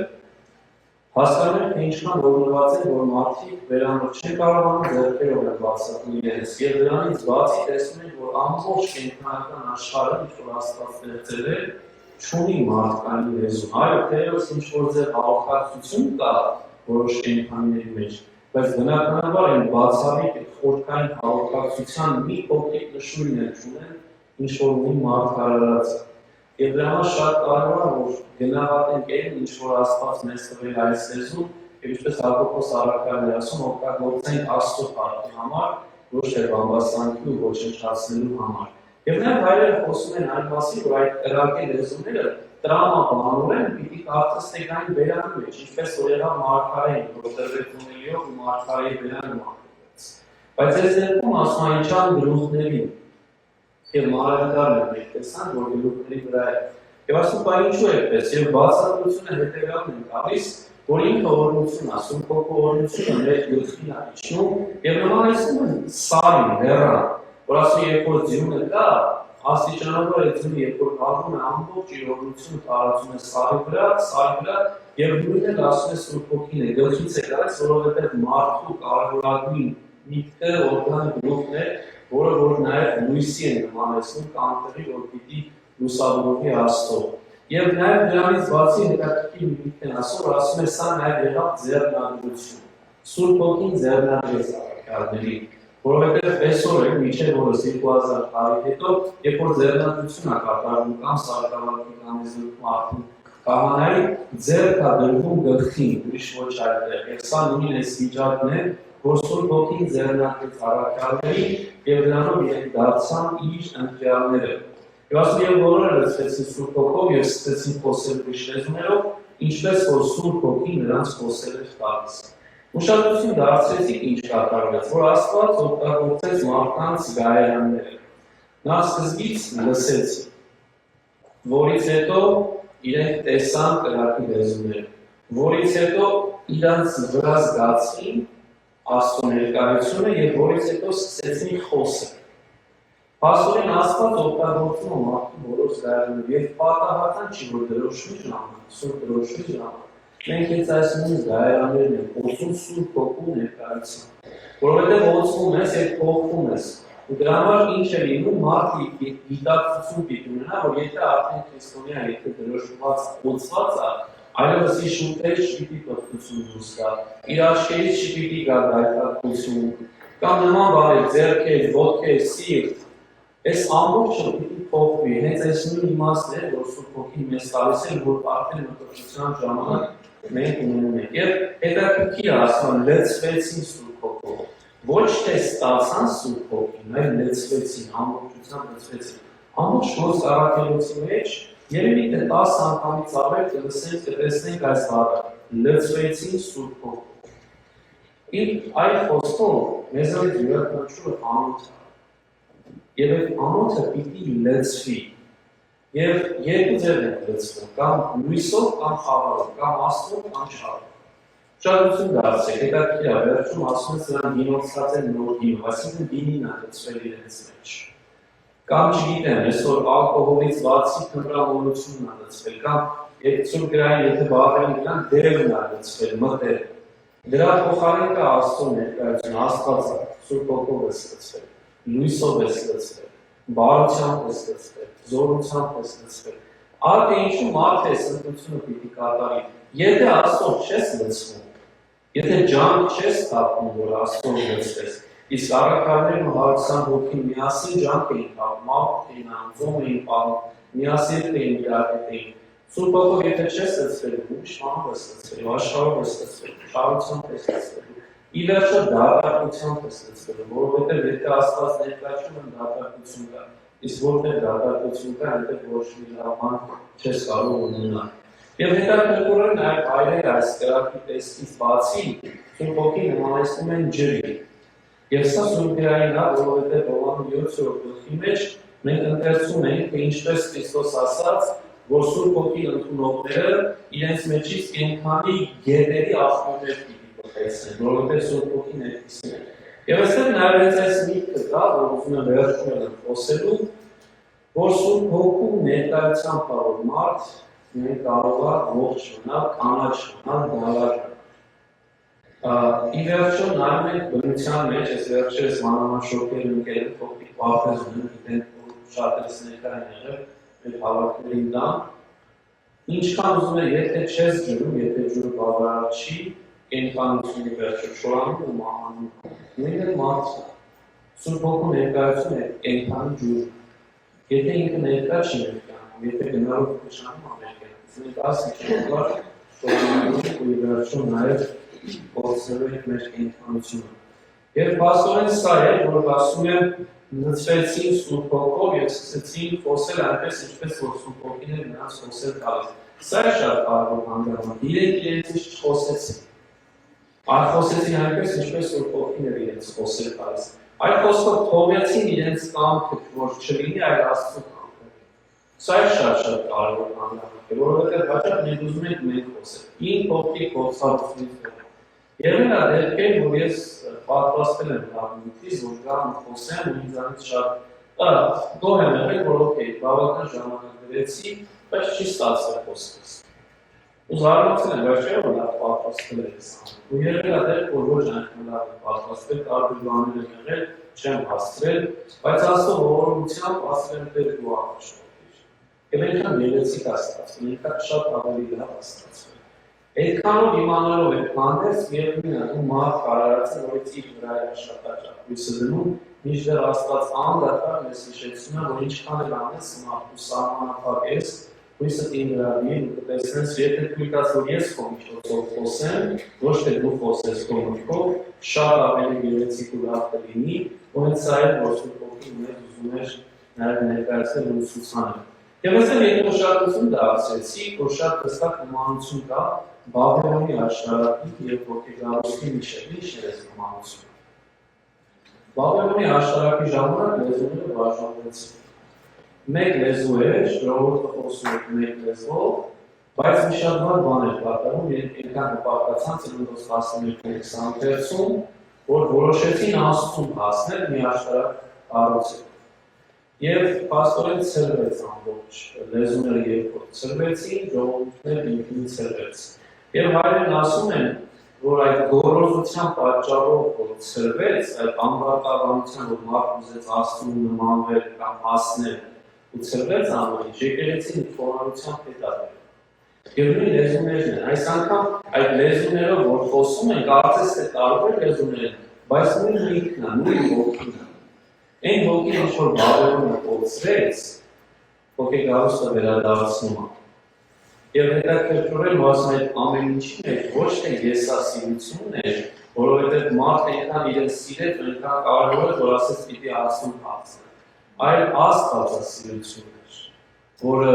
հասկանում թե ինչքան ողջունված են, որ մարդիկ վերանոր չեն կարողանում ձեռքերով են բացատրում իրենց, եւ դրանից բացի տեսնում են, որ ամբողջ կենտրոնական աշխարհը, ինչ որ Աստված ստեղծել է, չունի մարդկային լեզուն։ Այո, թերևս ինչ որ ձեր հաղորդակցություն կա որոշ կենտրոնների մեջ, բայց բնականաբար այն բացառիկ խորքային հաղորդակցության մի փոքրիկ նշույլ են ունեն, ինչ որ ունի մարդկարարածը։ Եվ դրա համար շատ կարևոր է, որ գնահատենք այն, ինչ որ Աստված մեզ տվել այս լեզուն, եւ ինչպես Հակոբոս առաքյալն է ասում, օգտագործենք Աստծո փառքի համար, ոչ թե բամբասանքի ու ոչնչացնելու համար։ Եվ նաև հայրերը խոսում են այն մասին, որ այդ կրակի լեզուները տրամաբանորեն պիտի կարծրացնենք այն բերանի մեջ, ինչպես որ եղավ մարգարեին, որ տրվեցունելիով ու մարգարեի բերանը մաքրվեց։ Բայց այս դեպքում ասմանիչան գլուխներին և մանրանկարն են տեսան, որ գլուխների վրա է։ Եվ ասում պա ինչու էպես, և բացատրությունը հետևյալն են տալիս, որ ինքը օրհնություն ասում, Հոգու օրհնությունը մեր գլխին է իջնում, և նմանեցնում են սարին, լեռան, որ ասում երբ որ ձյունը կա, աստիճանաբար այդ ձյունը երբ որ կառնում է ամբողջ իր օրհնությունը տարածում է սարի վրա, և նույնն էլ ասում է Սուրբ Հոգին է, գլխից է գալիս, որովհետև մարդու կարևորագույն միտքը օրգան գլուխն է, որը որ նաև լույսի է նմանեցնում կանտրի, որ պիտի լուսավորվի Աստծո։ Եվ նաև դրանից բացի հետաքրքիր միտք են ասում, որ ասում է սա նաև եղավ ձեռնադրություն։ Սուրբ Հոգին ձեռնադրեց առաքյալներին, որովհետև այսօր է մինչև օրս 2000 տարի հետո, երբ որ ձեռնադրություն է կատարվում կամ սարքավորքի կամ իզուլքում արդեն քահանայի ձեռք է դրվում գլխին, ուրիշ ոչ այդտեղ։ Եվ սա նույն այս վիճակն է, որ Սուրբ Հոգին ձեռնադրեց առաքյալներին և դրանով իրենք դարձան իր ընտրյալները։ Եվ ասում և բոլորը լցվեցին Սուրբ Հոգով և սկսեցին խոսել ուրիշ լեզուներով, ինչպես որ Սուրբ Հոգին նրանց խոսել էր տալիս։ Ուշադրություն դարձրեցիք ինչ կատարվեց, որ Աստված օգտագործեց մարդկանց գայարանները։ Նա սկզբից լսեցին, որից հետո իրենք տեսան կրակի լեզուները, որից հետո իրանց վրա զգացին Աստծո ներկայությունը և որից հետո սկսեցին խոսել։ Փաստորեն Աստված օգտագործում է մարդու բոլոր զգայարանները և պատահական չի, որ դրոշմի ժամանակ, Սուրբ դրոշմի ժամանակ մենք հենց այս նույն զգայարաններն ենք օծում Սուրբ Հոգու ներկայությամբ, որովհետև օծվում ես և փոխվում ես։ Ու դրա համար ինչ է լինում, մարդը գիտակցություն պիտի ունենա, որ եթե արդեն քրիստոնյա, եթե դրոշմված, օծված է, այլևս իր շուրթերից չպիտի պղծություն դուրս գա, իր աչքերից չպիտի գա դայտակություն, կամ նման բաներ, ձեռքեր, ոտքեր, սիրտ, այս ամբողջը պիտի փոխվի, հենց այս նույն իմաստն է, որ Սուրբ Հոգին մեզ տալիս է, որ արդեն մտածության ժամանակ մենք ունենում ենք։ Եվ հետաքրքիր ասում լցվեցին Սուրբ Հոգով, ոչ թե ստացան Սուրբ Հոգին, այլ լցվեցին, ամբողջությամբ լցվեցին։ Ամբողջ Խոսք առաքելոցի մեջ երևի թե 10 անգամից ավել կտեսնենք այս բառը, լցվեցին Սուրբ Հոգով։ Իր այդ խոսքով մեզանից յուրաքանչյուրը անոթ է։ Եվ այդ անոթը պիտի լցվի։ Եվ երկու ձև են լցվում, կամ լույսով, կամ խավարով, կամ աստծով, կամ չարով։ Ուշադրություն դարձրեք, հետաքրքիր է, վերջում ասում են սրան գինովցած են նոր գինով, այսինքն գինին է լցվել իրենց մեջ։ Կամ չգիտեմ, այսօր ալկոհոլից բացի թմրամոլությունն է լցվել, կամ Սուրբ գրային եթե բաղադրեն դրան դերևն է լցվել, մտել։ Դրա փոխարեն կա Աստծո ներկայությունը, Աստված է, Սուրբ Հոգով է լցվել, լույսով է լցվել, բարությամբ է լցվել, զորությամբ է լցվել։ Այդ ինչու մարդը այս ընտրությունը պիտի կատարի։ Եթե Աստծո չես լցվում, եթե ջանք չես թափում, որ Աստծո լցվես, իսկ առաքյալներն ու 120 հոգին միասին ջանք էին թափում, մաղթ էին անում, ձոմ էին պահում, միասին էին իրար հետ էին։ Սուրբ Հոգով եթե չես լցվել, ուրիշ բանով ես լցվել, աշխարհով ես լցվել, շարությամբ ես լցվել, ի վերջո դատարկությամբ ես լցվել, որովհետև եթե Աստված ներկայացնում դատարկություն կա, իսկ որտեղ դատարկություն կա, այնտեղ ոչ մի բան չես կարող ունենալ։ Եվ հետաքրքրորեն նաև հայրերը այս կրակի տեսքից բացի Սուրբ Հոգին նմանեցնում են ջրի։ Եվ սա Սուրբ գրային է, որովհետև Հովհաննես 7-րդ գլխի մեջ մենք ընթերցում ենք, թե ինչպես Քրիստոս ասաց, որ Սուրբ Հոգի ընդունողները իրենց մեջից կենդանի գետերի աղբյուրներ պիտի փոխեցնեն, որովհետև Սուրբ Հոգին այդպիսին է։ Եվ այստեղ նաև հենց այս միտքը կա, որ ուզում եմ վերջում խոսելու, որ Սուրբ Հոգու ներկայությամբ որ մարդ մենք կարող է ողջ մնալ, կանաչ մնալ, դալար։ Ի վերջո նայում ենք բնության մեջ, այս վերջերս մանավանդ շոկեր ընկել, փոքրիկ պարտեզ ունեն, գիտենք, որ շատերս ներկա են եղել, մեր հավաքներին դան, ինչքան ուզում է, եթե չես ջրում, եթե ջուրը բավարար չի, կենդանությունի վերջը չորանում ու մահանում, նույնն էլ մարդն է։ Սուրբ Հոգու ներկայությունը կենդանի ջուրը։ Եթե ինքը ներկա չի ներկայանում, եթե գնալով քշանում ամերիկան, ասենք 10 դոլար շորանալու ու ի վերջո նաև փոխելու ենք մեր կենդանությունը։ Եվ փաստորեն սա է, որ ասում է լցվեցին Սուրբ Հոգով եւ սկսեցին խոսել այնպես, ինչպես որ Սուրբ Հոգին էր նրանց խոսել տալիս։ Սա է շատ կարևոր հանգամանք։ Իրենք չխոսեցին։ Այլ խոսեցին այնպես, ինչպես Սուրբ Հոգին էր իրենց խոսել տալիս։ Այդ խոսքով թողեցին իրենց կամքը, որ չլինի այլ Աստծո կամքը։ Սա է շատ կարևոր հանգամանք, որովհետեւ հաճախ մենք ուզում ենք մենք խոսել։ Ին հոգի խոսալուց Եղել է դեպքեր, որ ես պատրաստել եմ հավնույթից, որ գամ խոսեմ ու ինձանից շատ գոհ եմ եղել, որ օքեյ, բավական ժամանակ գրեցի, բայց չի ստացվել խոսքս։ Ու զարմացել եմ, բայց չէ՞ որ լավ պատրաստել ես։ Ու եղել է դեպք, որ ոչ այնքան լավ պատրաստել, տարբեր բաներ եմ եղել, չեմ հասցրել, բայց Աստծո ողորմությամբ ասել եմ դեր դու առաջնորդիր։ Եվ այնքան գեղեցիկ է ստացվել, այնքան շատ ավելի լավ է ստացվել։ Այդքանով իմանալով այդ բաներս միևնույն է ու մարդ կարարած է, որից իր վրա է աշխատաճակ հույսը դնում, մինչդեռ Աստված անդադար մեզ հիշեցնում է, որ ինչքան էլ անես մարդու սահմանափակ ես, հույսը դին վրավի ու կտեսնես, եթե թույլ տաս, որ ես քո միջոցով խոսեմ, ոչ թե դու խոսես քո մտքով, շատ ավելի գեղեցիկ ու լավ կլինի, ու հենց սա է, որ Սուրբ Հոգին մեզ ուզում էր նաև ներկայացնել ու ցուցանել։ Եվ այստեղ երկու շարքություն դարձեցի, որ շատ հստակ նմանություն կա Բաբելոնի աշտարակի եւ Հոգեգարոսի միջեւ ինչ է այս նմանությունը։ Բաբելոնի աշտարակի ժամանակ լեզուները բաժանվեցին։ Մեկ լեզու էր, ժողովուրդը խոսում էր մեկ լեզվով, բայց մի շատ բան էր պատահում, այնքան հպարտացան ծննդոց 12-20-ում, որ որոշեցին Աստծուն հասնել մի աշտարակ կառուցել։ Եվ փաստորեն ցրվեց ամբողջ լեզուները երկրորդ ցրվեցին, ժողովուրդները ինքնին ցրվեց։ Եվ հայերեն ասում են, որ այդ գոռոզության պատճառով որ ցրվեց, այդ անվարտավանության, որ մարդը ուզեց Աստծուն նմանվել կամ հասնել ու ցրվեց ամեն ինչ, եկեղեցին խոնարհությամբ հետադարձել։ Եվ նույն լեզուներն են, այս անգամ այդ լեզուներով որ խոսում են, կարծես թե տարբեր լեզուներ են, բայց նույն ինքն է, նույն ոգին է։ Այն ոգին, ինչ որ Բաբելոնը կորցրեց, Հոգեգարոսը վերադարձնում է։ Եվ հետաքրքրել ասում այդ ամեն ինչի մեջ ոչ թե եսասիրությունն էր, որովհետև մարդը այնքան իրեն սիրեց, ու այնքան կարևոր էր, որ ասեց պիտի Աստծուն հասնի, այլ աստվածասիրությունն էր, որը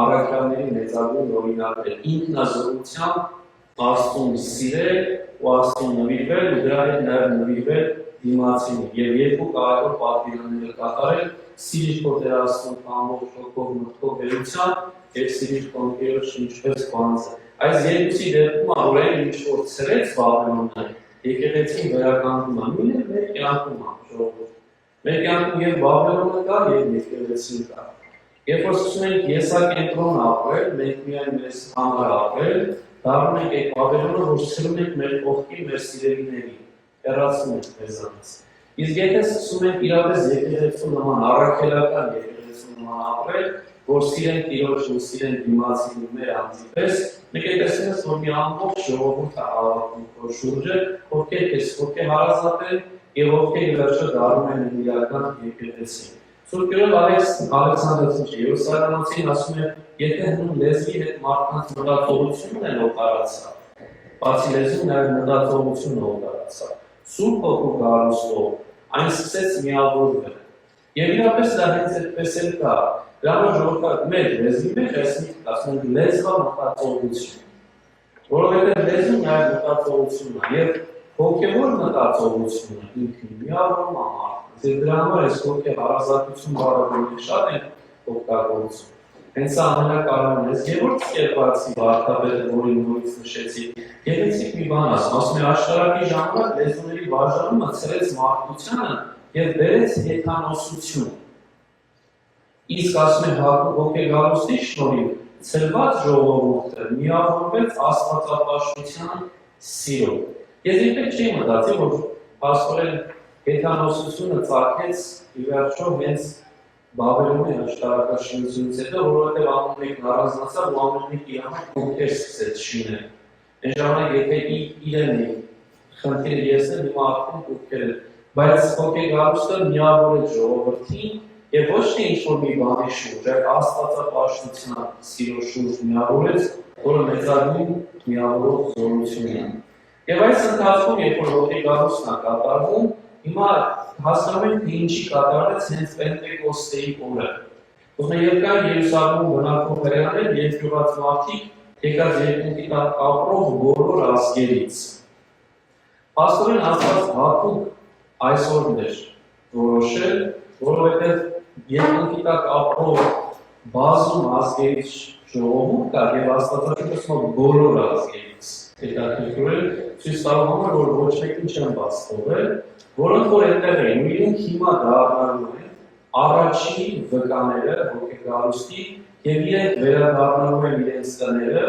առաքյալների մեծագույն օրինակն էր, ինքնազոհությամբ Աստծուն սիրել ու Աստծուն նվիրվել ու դրա հետ նաև նվիրվել դիմացին եւ երկու կարևոր պատվիրաններ կատարել սիրիչ քո Տեր Աստծուն ամբողջ հոգով մտքով վերությամբ եւ սիրիչ քո ընկերոջ ինչպես բանձը այս երկուսի դեպքում որ ինչ որ ցրեց Բաբելոնը եկեղեցին վերականգնում է նույնը մեր կյանքում է ժողովուրդ մեր կյանքում եւ Բաբելոնը կա եւ եկեղեցին կա երբ որ սկսում ենք եսակենտրոն ապրել մենք միայն մեզ համար ապրել դառնում ենք այդ Բաբելոնը որ ցրում ենք մեր կողքի մեր սիրելիների հեռացնում ենք մեզանից իսկ եթե սկսում ենք իրապես եկեղեցու նման առաքելական եկեղեցու նման ապրել որ սիրենք Տիրոջ ու սիրենք դիմացին մեր անձի պես մենք տեսնենք որ մի ամբողջ ժողովուրդ է հավաքվում քո շուրջը ովքեր քեզ ովքեր հարազատ են եւ ովքեր վերջը դառնում են իրական եկեղեցին Սուրբ Գիրքը Ալեքսանդրոսի Երուսաղեմցին ասում է եթե նույն լեզվի հետ մարդկանց մտածողությունն է օտարացա բացի լեզու նաեւ մտածողությունն օտարացա Սուրբ Հոգու գարուստով այն սկսեց միավորվել եւ իրապես դա հենց այդպես էլ կա Դրա ժողովուրդ մեր լեզվի մեջ այսինքն ասում ենք լեզվա մտածողություն որովհետեւ լեզուն նաեւ մտածողությունն է եւ հոգեվոր մտածողությունը ինքնին միավորում է մարդկանց եւ դրա համար այս հոգե հարազատություն բառը շատ է օգտագործում հենց ամենակարևորն է Գևորգ Սկեպարցի վարդապետը որի նորից նշեցի գեղեցիկ մի բան ասում է աշտարակի ժամանակ լեզուների բաժանումը ցրեց մարդկությանը եւ բերեց հեթանոսություն Իսկ ասում են Հոգեգարոսի շնորհիվ ցրված ժողովուրդը միավորվեց աստվածապաշտության սիրով։ Ես երբեք չի մտածի, որ փաստորեն հեթանոսությունը ծագեց ի վերջո հենց Բաբելոնի աշտարակաշինությունից հետո, որովհետև ամեն մեկն առանձնացավ ու ամեն մեկի համար կողքեր սկսեց շինել։ Այն ժամանակ եթե իրեն խնդիրը եսնել հիմա արդեն կողքեր են, բայց Հոգեգարոսը միավորեց ժողովրդին Եվ ոչ թե ինչ-որ մի բանի շուրջ, այլ աստվածապաշտության սիրո շուրջ միավորեց, որը մեծագույն միավորող զորությունն է։ Եվ այս ընթացքում, երբ որ ողի գալուստն է կատարվում, հիմա հասկանում ենք, թե ինչի կատարվեց հենց Պենտեկոստեի օրը։ Ուզում եմ երկար Երուսաղեմում բնակվող հրեաներ, երկրված մարդիկ, եկած երկնքի տակ ապրող բոլոր ազգերից։ Փաստորեն Աստված հատուկ այսօրն էր որոշել, որովհետև երկնքի տակ ապրող բազում ազգերից ժողովուրդ կա եւ Աստվածաշունչը բոլոր ազգերից հետաքրքրել ցույց տալու համար, որ ոչ մեկին չեն բաց թողել, որոնք որ այդտեղ են, ու իրենք հիմա դառնալու են առաջի վկաները հոգեգարուստի եւ իրենք վերադառնալու են իրենց տները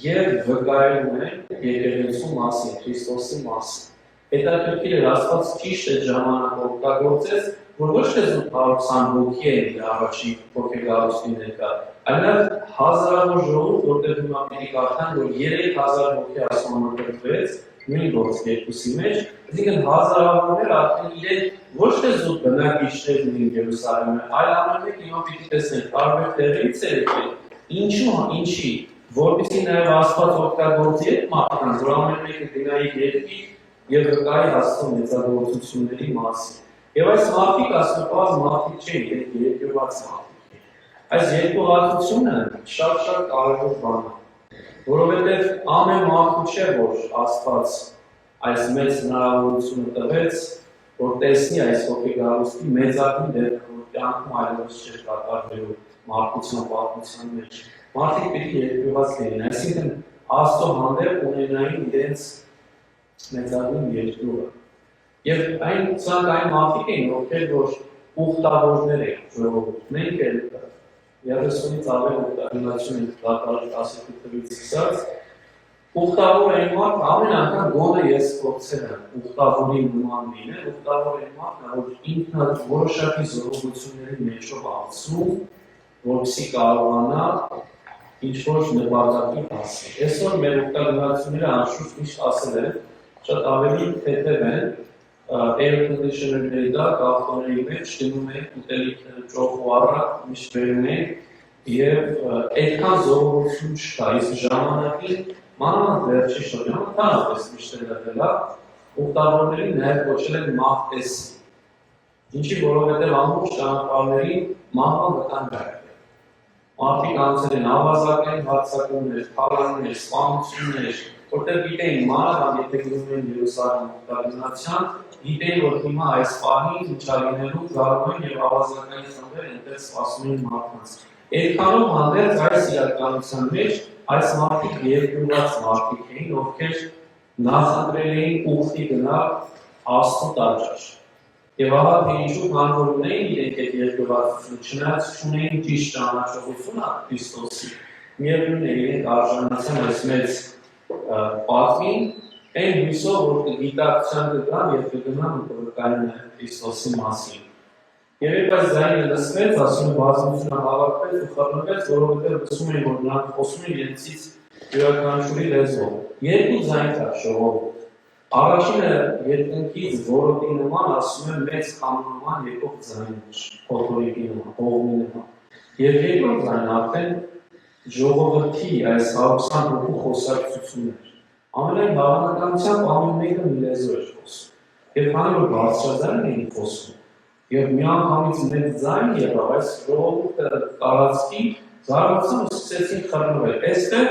եւ վկայելու են եկեղեցու մասին, Քրիստոսի մասին։ Հետաքրքիր է, Աստված ճիշտ է ժամանակ օգտագործեց, որ ոչ թե 820 հոգի է իր առաջի հոգեգարուստի ներկա, այլև հազարավոր ժողովուրդ, որտեղ հիմա պիտի կարդան, որ 3000 հոգի ասոմակրվեց նույն գործերկուսի մեջ, այսինքն հազարավորներ արդեն իրենք ոչ թե զուտ բնակիչներ ունեն Երուսաղեմում, այլ ամեն մեկ հիմա պիտի տեսնեն տարբեր տեղերից է եկել, ինչի, որպեսզի նաև Աստված օգտագործի այդ մարդկանց, որ ամեն մեկը գնայի երկիր եւ վկայի Աստծո մեծագործությունների մասին։ Եվ այս մարդիկ ասնապահ մարդիկ չէին, երկրված մարդիկ։ Այս երկուղատությունը շատ կարևոր բան է, որովհետև ամեն մարդու չէ, որ Աստված այս մեծ հնարավորությունը տվեց, որ տեսնի այս հոգեգարուստի մեծագույն դեպքը, որ կյանքում այլևս չէր կատարվելու մարդկության պատմության մեջ։ Մարդիկ պիտի երկրված լինեն, այսինքն Աստծո հանդեպ ունենային իրենց մեծագույն երկրորը։ Եվ սրանք այն մարդիկ էին, ովքեր որ ուխտավորներ են ժողովուրդ։ Մենք էլ 30-ից ավել ուխտավորություն ենք կատարել 18 թվականից սկսած։ Ուխտավոր այն մարդ ամեն անգամ գոնե ես փորձել եմ ուխտավորի նման լինել, ուխտավոր այն մարդն, որ ինքնա որոշակի զորությունների մեջով անցնում, որպեսզի կարողանա ինչ-որ նպատակի հասնել։ Այսօր մեր ուխտավորությունները անշուշտ միշտ ասել են, շատ ավելի թեթև են, air conditioner-ների դա կախտոների մեջ դնում ենք ուտելիքները ճոխ ու առակ միշտ բերում ենք եւ այդքան զորություն չկա, իսկ ժամանակին մանավանդ վերջի շրջանում ընդհանրապես միշտ եղել է ուխտավորներին նաև կոչել են մահտեսի, ինչի որովհետեւ ամբողջ ճանապարհներին մահվան վտանգ է։ Մարդիկ անցել են ավազակային հարձակումներ, թալաններ, սպանություններ, որտեղ գիտեին մանավանդ եթե գնում են Երուսաղեմ ուխտավորության, գիտեին, որ հիմա այս պահին միջավայրներում գալու են եւ ավազակային խմբեր այնտեղ սպասում են մարդկանց։ Այդքանով հանդերձ այս իրականության մեջ այս մարդիկ երկրված մարդիկ էին, ովքեր նախընտրել էին ուխտի գնալ Աստծո տաճար։ Եվ ահա թե ինչու քան որ ունեին իրենք այդ երկրվածությունը, չնայած չունեին ճիշտ ճանաչողությունը Քրիստոսի, միևնույն է իրենք արժանացան այս մեծ պատվին, այն հույսով, որ գիտակցության կգան և կգնան ու կվկայեն Քրիստոսի մասին։ Եվ երբ այս ձայնը լսվեց, ասում է բազմությունը հավաքվեց ու խռնվեց, որովհետև լսում էին, որ նրանք խոսում են իրենցից յուրաքանչյուրի լեզվով։ Երկու ձայն կա ժողովուրդ։ Առաջինը երկնքից որոտի նման ասում է մեծ խամրման եկող ձայն, փոթորիկի նման, հողմի նման։ Եվ երկրորդ ձայնը արդեն ժողովրդի այս 120 հոգու խոսակցություններ։ Ամենայն հավանականությամբ ամեն մեկը մի լեզու էր խոսում։ Եվ քանի որ բարձրաձայն էին խոսում, եւ միանգամից մեծ ձայն եղավ, այս ժողովուրդը տարածքի զարմացան ու սկսեցին խռնվել։ Այստեղ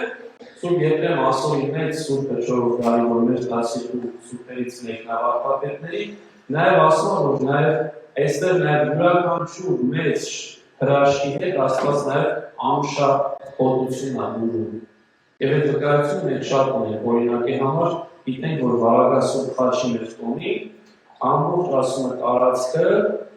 Սուրբ Եփրեմ Ասորի մեջ Սուրբը Չորրորդ դարի որ մեր 12 սուրբերից մեկն է վարպետների, նաեւ ասում է, որ նաեւ այստեղ նաեւ յուրաքանչյուր մեծ հրաշքի հետ Աստված նաեւ անուշահոտություն է բուրում։ Եվ այդ վկայությունը մենք շատ ունենք, օրինակի համար գիտենք, որ Վարագասուրբ Խաչի մեր տոնի ամբողջ ասում է տարածքը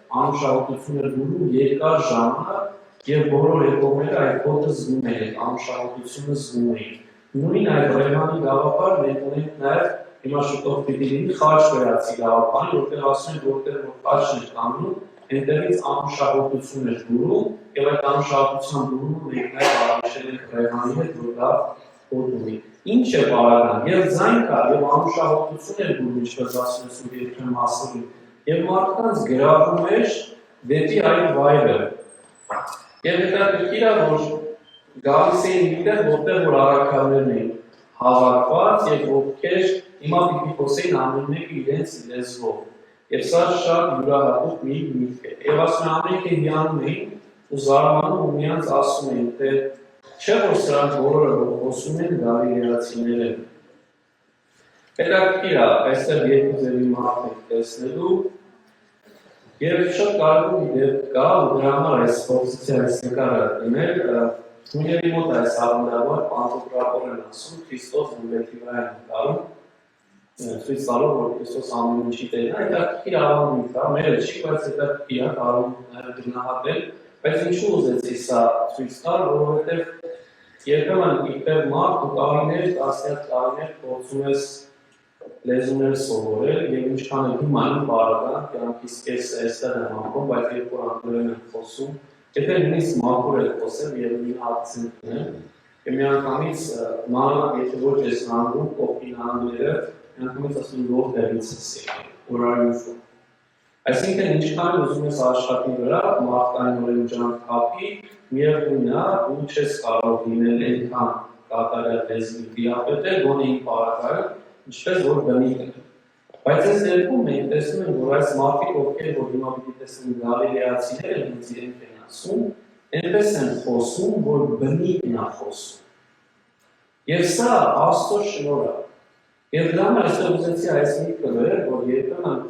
անուշահոտություն էր բուրում երկար ժամանակ եւ բոլոր եկողները այդ փոթը զգում էին, անուշահոտությունը զգում էին։ Նույն այդ Ռեհանի գաղափար մենք ունենք նաեւ հիմա շուտով պիտի լինի Խաչ վերացի գաղափարը, որտեղ ասում են, որտեղ որ Խաչն էր կանգնում, այնտեղից անուշահոտություն էր բուրում եւ այդ անուշահոտության բուրումը մենք նաեւ առնչել ենք Ռեհանի հետ, որ դա հոտ ունի։ Ինչ է բարական, եւ ձայն կա, եւ անուշահոտություն էր բուրում, ինչպես ասում է Սուրբ Եփրեմ Ասորին, եւ մարդկանց գրավում էր դեպի այդ վայրը։ Եվ հետաքրքիր է, որ գալիս էին միտեղ, որտեղ որ առաքյալներն էին, հավաքված եւ ովքեր հիմա պիտի խոսեին ամեն մեկը իրենց լեզվով։ Եվ սա շատ յուրահատուկ մի միտք է։ Եվ ասում ամեն մեկը հիանում էին ու զարմանում ու միանց ասում էին, թե չէ՞ որ սրանք բոլորը խոսում են գալիլեացիներ են։ Հետաքրքիր է, այստեղ երկու ձևի մարդ եք տեսնելու եւ շատ կարևոր մի դեպք կա ու դրա համար այս ֆոկուսից նկարը դնել Թունելի մոտ այս հավանդավոր Պանտոկրատորն ասում Քրիստոս գուլեթի վրա է նկարում ցույց տալով որ Քրիստոս ամեն ինչի տերն է, հետաքրքիր ավանդույթ է, մերը չի, բայց հետաքրքիր է, կարող նաև գնահատել, բայց ինչու ուզեցի սա ցույց տալ, որովհետև երբեմն իբր մարդ ու տարիներ, տասնյակ տարիներ փորձում ես լեզուներ սովորել եւ ինչքան է հիմա բարակա, կյանքից կեսը այստեղ եմ անգամ, բայց երբ որ անգլերեն եմ խոսում, եթե նույնիսկ մաքուր եք խոսել եւ մի акցենտն է, եւ միանգամից մանավանդ եթե ոչ ես նանգում, կոպի նանգները, միանգամից ասում որտեղից ես եկել, where are you from։ Այսինքն ինչքան ուզում ես աշխատի վրա, մարդկային օրենջան կապի, միևնույն է, ու չես կարող լինել այնքան կատարյալ լեզվի դիապետել, գոնե իմ բարակայը, ինչպես որ բնիկ է։ Բայց այս դեպքում մենք տեսնում ենք, որ այս մարդիկ, ովքեր որ հիմա պիտի տեսնեն գալիլեացիները, հենց իրենք են ասում, այնպես են խոսում, որ բնիկն է խոսում։ Եվ սա Աստծո շնորհ է։ Եվ դրա համար այստեղ ուզեցի այս միտքը վերել, որ երբեմն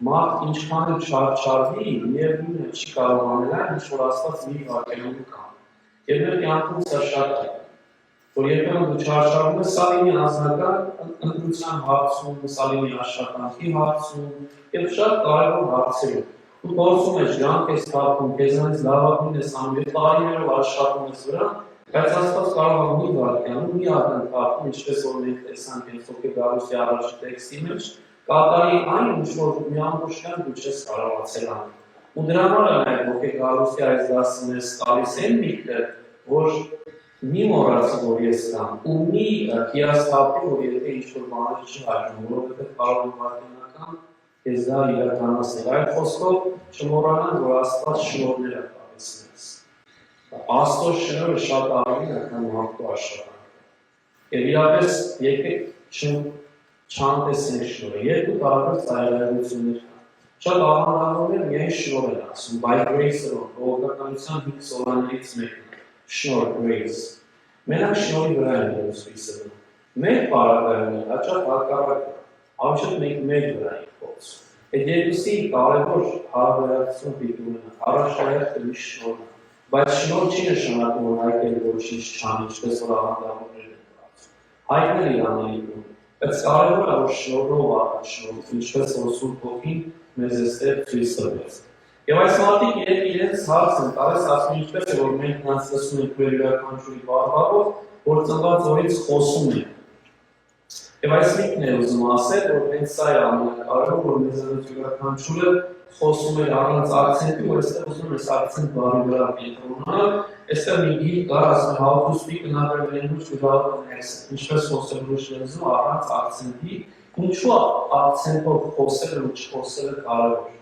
մարդ ինչքան չարչարվի, միևնույն է չի կարող անել այն, ինչ որ Աստված մի վարկերում կա։ Եվ մեր կյանքում սա շատ է, որ երբեմն դու չարչարվում ես, սա լինի անձնական ընտրության հարցում, սա լինի աշխատանքի հարցում եւ շատ կարևոր հարցերում։ Դու փորձում ես ջանք ես թափում, քեզանից լավագույնն ես անում, եւ տարիներով աշխատում ես վրա, բայց Աստված կարող է մի վարկյանում մի ակնթարթում, ինչպես որ մենք տեսանք հենց ովքեր Գարուսի առաջի տեքստի մեջ, կատարի այն, ինչ որ մի ամբողջական դու չես կարողացել անել։ Ու դրա համար է նաև ովքեր Գարուսի այս դասը մեզ տալիս են միտքը, որ մի մոռացի, որ ես կամ ու մի հիասթափի, որ եթե ինչ-որ բաներ չհաջում, որովհետև կարող է վարկենական ես դա իրականացնել։ Այդ խոսքով չմոռանանք, որ Աստված շնորհներ է տալիս մեզ։ Աստծո շնորհը շատ ավելի է, քան մարդու աշխատանքը։ Եվ իրապես եկեք չանտեսենք շնորհը։ Երկու տարբեր ծայրահեղություններ կան։ Շատ աղանդավոր է միայն շնորհ են ասում, by grace-ով, բողոքականության 5 սովորներից մեկն է, շնորհ, grace։ Մենակ շնորհի վրա են դուրս իսկում։ Մեր բարակայում է, հաճախ հակառակը, ավելի մենք մեր վրա ենք փոխում։ Այդ երկուսի կարևոր հարաբերակցություն պիտի ունենա, առաջնահերթը մի շնորհն է, բայց շնորհ չի նշանակում, որ հայտնել ոչինչ չանի, ինչպես որ աղանդավորներն են կարծում։ Հայտնել իր անելիքն բայց կարևոր է, որ շնորհով առանց շնորհի, ինչպես որ Սուրբ Հոգին մեզ այստեղ ցույց տվեց։ Եվ այս մարդիկ իրենց հարց են տալիս, ասում ինչպես է, որ մենք նրանց լսում ենք մեր յուրաքանչյուրի բառերով, որ ծնված օրից խոսում են։ Եվ այս միտքն է ուզում ասել, որ հենց սա է ամենակարևորը, որ մեզանից յուրաքանչյուրը խոսում էր առանց ակցենտի, որ այստեղ ուզում ես ակցենտ բառի վրա կենտրոնանալ, այստեղ մի գիրք կար, ասում է how to speak another language without an accent, ինչպես խոսել ուրիշ լեզու առանց ակցենտի, ինչու ակցենտով խոսելը ու չխոսելը կարևոր։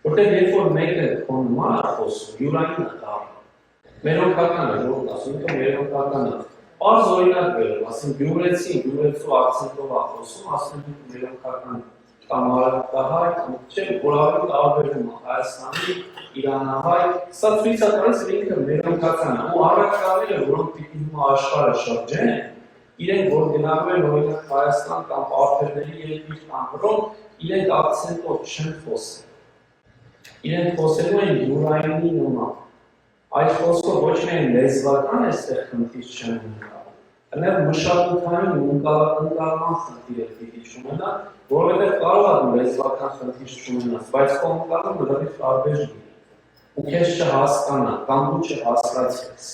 Որտեղ երբ որ մեկը քո նման է խոսում, յուրային է դառնում։ Մերոնքական է, որ ասում եմ մերոնքական է։ Պարզ օրինակ վերել, ասում գյումրեցու ակցենտով է խոսում, ասում եմ մերոնքական կամ արաբահայ, չէ, որ ավելի տարբերվում է Հայաստանի, Իրանահայ, սա ցույց է տալիս, որ ինքը մերոնքական է, ու առաքյալները, որոնք պիտի հիմա աշխարհը շրջեն, իրենք որ գնալու են օրինակ Հայաստան կամ Պարթերների երկիր կամ որոնք իրենք ակցենտով չեն խոսել։ Իրենք խոսելու են յուրայինի նման։ Այդ խոսքով ոչ միայն լեզվական այստեղ խնդիր չեն ունենալ, այլև մշակութային ու ընկալման խնդիր է պիտի չունենա, որովհետև կարող է դու լեզվական խնդիր չունենաս, բայց քո ընկալումը լրիվ տարբեր լինի, ու քեզ չհասկանա, կամ դու չհասկացես։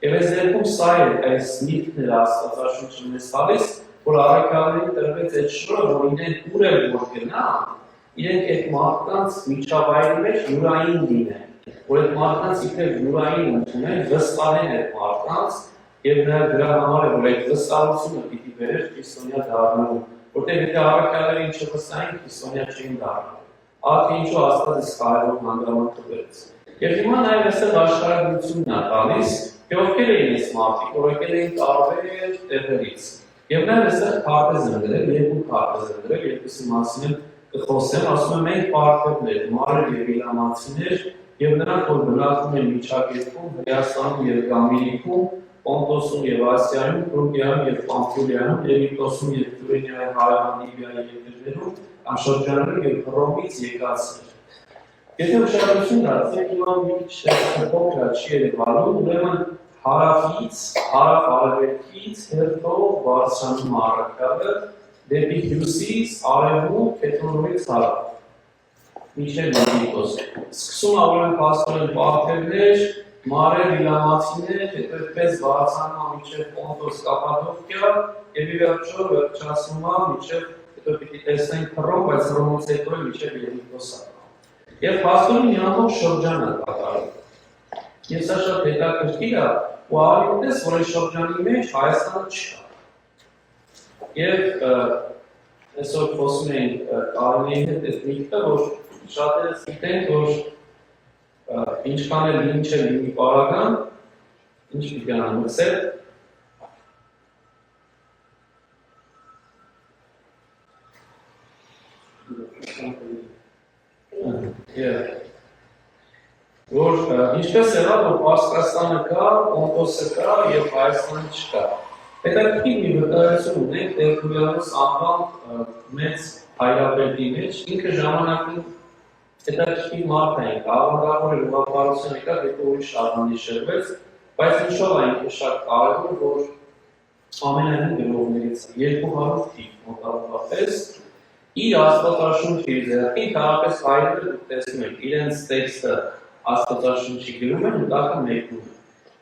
Եվ այս դեպքում սա է այս միտքն է Աստվածաշունչը մեզ տալիս, որ առաքյալներին տրվեց այդ շնորհը, որ իրենք ուր էլ որ գնան, իրենք այդ մարդկանց միջավայրի մեջ յուրային լինեն, որ այդ մարդկանց իբր յուրային ընդունեն, վստահեն այդ մարդկանց, եւ նաեւ դրա համար է, որ այդ վստահությունը պիտի բերեր քրիստոնյա դառնալու, որտեղ եթե առաքյալները ինչը վստահեն, քրիստոնյա չեն դառնա։ Ահա ինչու Աստված այս կարևոր հանգամանքը տվեց։ Եվ հիմա նաեւ այստեղ աշխարհագրությունն է տալիս, թե ովքեր էին այս մարդիկ, որ եկել էին տարբեր տեղերից։ Եվ նաև այստեղ քարտեզ են գրել, երկու քարտեզ են գրել, երկուսի մասին էլ կխոսեմ, ասում եմ մենք պարտքերներ, մարեր եւ իլամացիներ եւ նրանք որ բնակվում են Միջագետքում, Հրեաստանում եւ Գամիլիքում, Պոնտոսում եւ Ասիայում, Ֆրուգիայում եւ Պամֆիլիայում, Եգիպտոսում եւ Թուրինիայի հարևան Լիբիայի երկրներում, կամ շրջաններում եւ Հռոմից եկածներ։ Եթե ուշադրություն դարձնենք, հիմա մի քիչ փոքր չի երևալու, ուրեմն հարավից, հարավ-արևելքից հերթով բարձրանում առաքյալը դեպի հյուսիս, արևմուտք, Քեթոնորից հարավ։ Մինչև Եգիպտոս։ Սկսում ուրեմն փաստորեն պարտքերներ, մարեր, իլամացիներ, հետո այդպես բարձրանում մինչև Պոնտոս, Կապադոկիա, եւ ի վերջո վերջացնում մինչև հետո պիտի տեսնենք Հռոմ, բայց Հռոմից հետո մինչև Եգիպտոս։ Եվ փաստորեն մի ամբողջ շրջան է կատարում։ Ես սա շատ հետաքրքիր է, ու ավելի ուտես, որ այս շրջանի մեջ Հայաստանը չկա։ Եվ այսօր խոսում էինք Կարինեի հետ այդ միտքը, որ շատերս գիտենք, որ ինչքան էլ ինչ է լինի պարագան, ինչ պիտի անմսել, որ ինչպես եղավ, որ Պարսկաստանը կա, Պոնտոսը կա եւ Հայաստանը չկա։ Հետաքրքիր մի վկայություն ունենք Տերտուլիանոս անվան մեծ հայրապետի մեջ, ինքը ժամանակին հետաքրքիր մարդ է, ավանդավոր էր ուղղափառություն եկավ, հետո ուրիշ արմանի շրջվեց, բայց ինչով է ինքը շատ կարևոր, որ ամենահին գրողներից 200 թիվ մոտավորապես իր աստվածաշունչի ձեռքին թաղապես հայրերը դուք տեսնում եք, իրենց տեքստը աստվածաշունչի գրում են ու տակը մեկնում են։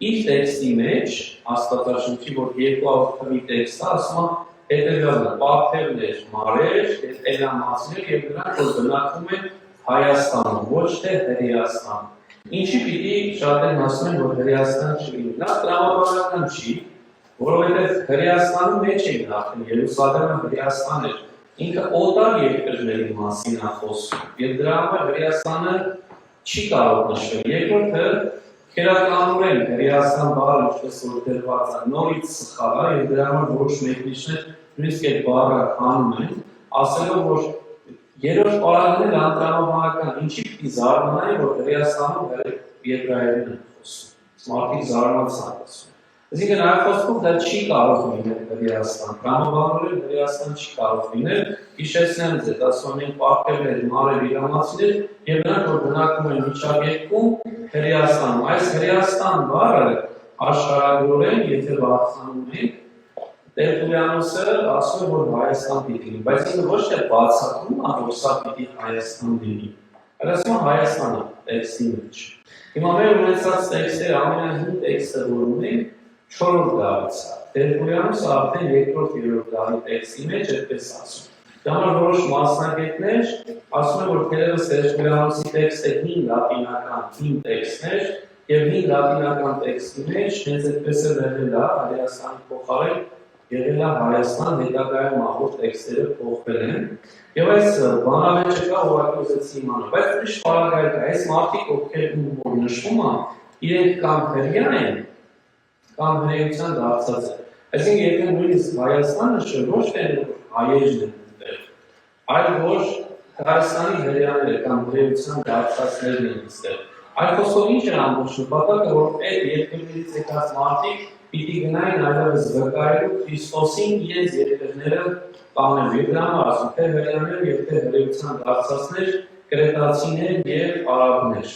Իր տեքստի մեջ, աստվածաշունչի, որ 200 թվի տեքստը, ասում է հետևյալն է, պարտքերներ, մարեր, էլամացիներ եւ նրանք որ բնակվում են Հայաստանում, ոչ թե Հրեաստանում։ Ինչի պիտի շատերն ասում են, որ Հրեաստան չլինի։ Նա տրամաբանական չի, որովհետեւ Հրեաստանի մեջ է նախին Երուսաղեմը Հրեաստան էր։ Ինքը օտար երկրների մասին է խոսում, եւ դրա համար Հրեաստանը չի կարող նշվել։ Երկրորդը քերականորեն Հրեաստան բառը ինչպես որ դրված է, նորից սխալ է, եւ դրա համար որոշ մեկնիչներ նույնիսկ այդ բառը հանում են, ասելով որ երրորդ պարագանել անտրամաբանական, ինչի պիտի զարմանայի, որ Հրեաստանում եբրայերեն են խոսում։ Մարդիկ զարմացած են ասում։ Այսինքն այլ խոսքով դա չի կարող լինել Հրեաստան, տրամաբանորեն Հրեաստան չի կարող լինել, հիշեցնեմ ձեզ, ասում են պարտքերներ, մարեր, իլամացիներ, եւ նրանք որ բնակվում են Միջագետքում, Հրեաստանում։ Այս Հրեաստան բառը աշխարհագրորեն, եթե բարձրանում ենք, Տերտուլիանոսը ասում է, որ Հայաստան պիտի լինի, բայց ինքը ոչ թե բացատրում է, որ սա պիտի Հայաստան լինի, այլ ասում է Հայաստանը տեքստի մեջ։ Հիմա մեր ունեցած տեքստերը ամենահին տեքստը որ ունենք 4-րդ դարից է։ Տերտուլիանոսը արդեն 2-3-րդ դարի տեքստի մեջ այդպես ասում։ Դա համար որոշ մասնագետներ ասում են, որ թերևս Տերտուլիանոսի տեքստը 5 լատինական 5 տեքստներ եւ 5 լատինական տեքստի մեջ հենց այդպես է եղել է Հայաստանի փոխարեն եղել է Հայաստան հետագայում ահոր տեքստերը փոխվել են եւ այս բանավեճը կա ուղղակի ուզեցի իմանալ, բայց ուրիշ պարագայում է, այս մարդիկ ովքեր որ նշվում է, իրենք կամ հրեա են, կամ հրեության դարձած են։ Այսինքն եթե նույնիսկ Հայաստանը նշել ոչ թե հայերն են ուտել, այլ որ Հայաստանի հրեաները կամ հրեության դարձածներն են ուտել։ Այդ խոսքով ինչ է ամբողջ նպատակը, որ այդ երկրներից եկած մարդիկ պիտի գնային այլևս վկայելու Քրիստոսին իրենց երկրները տանելու։ Եվ դրա համար ասում, թե հրեաներ եւ թե հրեության դարձածներ, կրետացիներ եւ արաբներ։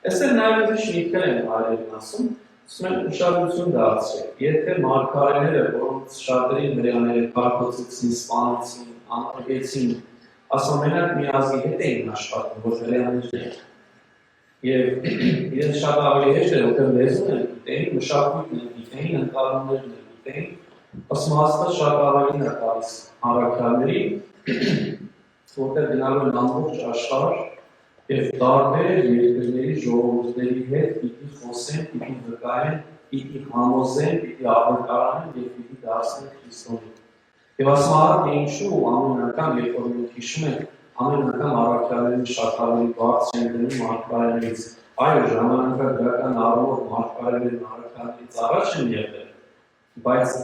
Այստեղ նաեւ ուրիշ միտքեր են հայերեն ասում, ասում են ուշադրություն դարձրեք, եթե մարգարեները, որոնց շատերին հրեաները կարգոցեցին, սպանեցին, անարգեցին, ասում մենակ մի ազգի հետ էին աշխատում, որ հրեաներն են։ Եվ իրենց շատ ավելի հեշտ էր, որտեղ լեզուն են գիտեին, մշակույթն են գիտեին, ընկալումներն են գիտեին, ասում Աստված շատ ավելին է տալիս առաքյալների, որտեղ գնալու են ամբողջ աշխարհ եւ տարբեր երկրների ժողովուրդների հետ պիտի խոսեն, պիտի վկայեն, պիտի համոզեն, պիտի աղոթարանեն եւ պիտի դարձնեն Քրիստոսին։ Եվ ասում ահա թե ինչու ամեն անգամ երբ որ մենք հիշում ենք ամեն անգամ առաքյալների շատ ավելի բարձր են դնում մարգարեներից, այո ժամանակագրական առումով մարգարեներն առաքյալներից առաջ են եղել, բայց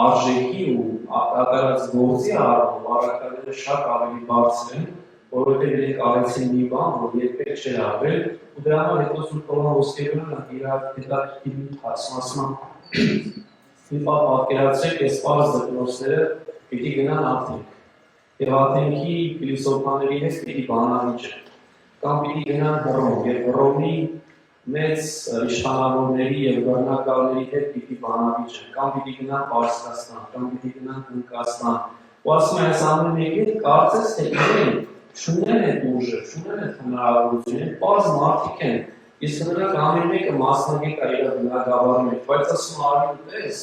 արժեքի ու ակարած գործի առումով առաքելները շատ ավելի բարձր են, որովհետև իրենք արեցին մի բան, որ երբեք չէր արվել, ու դրա համար հետո Սուրբ Պողոս ոսկերունը իր հետաքրքիր հասցնասման մի բան պատկերացրեք, այս պարզ դպրոցները պիտի գնան Աթենք, եւ Աթենքի փիլիսոփաների հետ պիտի բանավիճեն, կամ պիտի գնան Հռոմ, եւ Հռոմի մեծ իշխանավորների եւ բռնակալների հետ պիտի բանավիճեն, կամ պիտի գնան Պարսկաստան, կամ պիտի գնան Հնդկաստան, ու ասում են այս ամեն մեկը կարծես թե իրեն չունեն այդ ուժը, չունեն այդ հնարավորությունը, պարզ մարդիկ են, իսկ նրանք ամեն մեկը մասնագետ է իր բնագավառի մեջ, բայց ասում արի ու տես,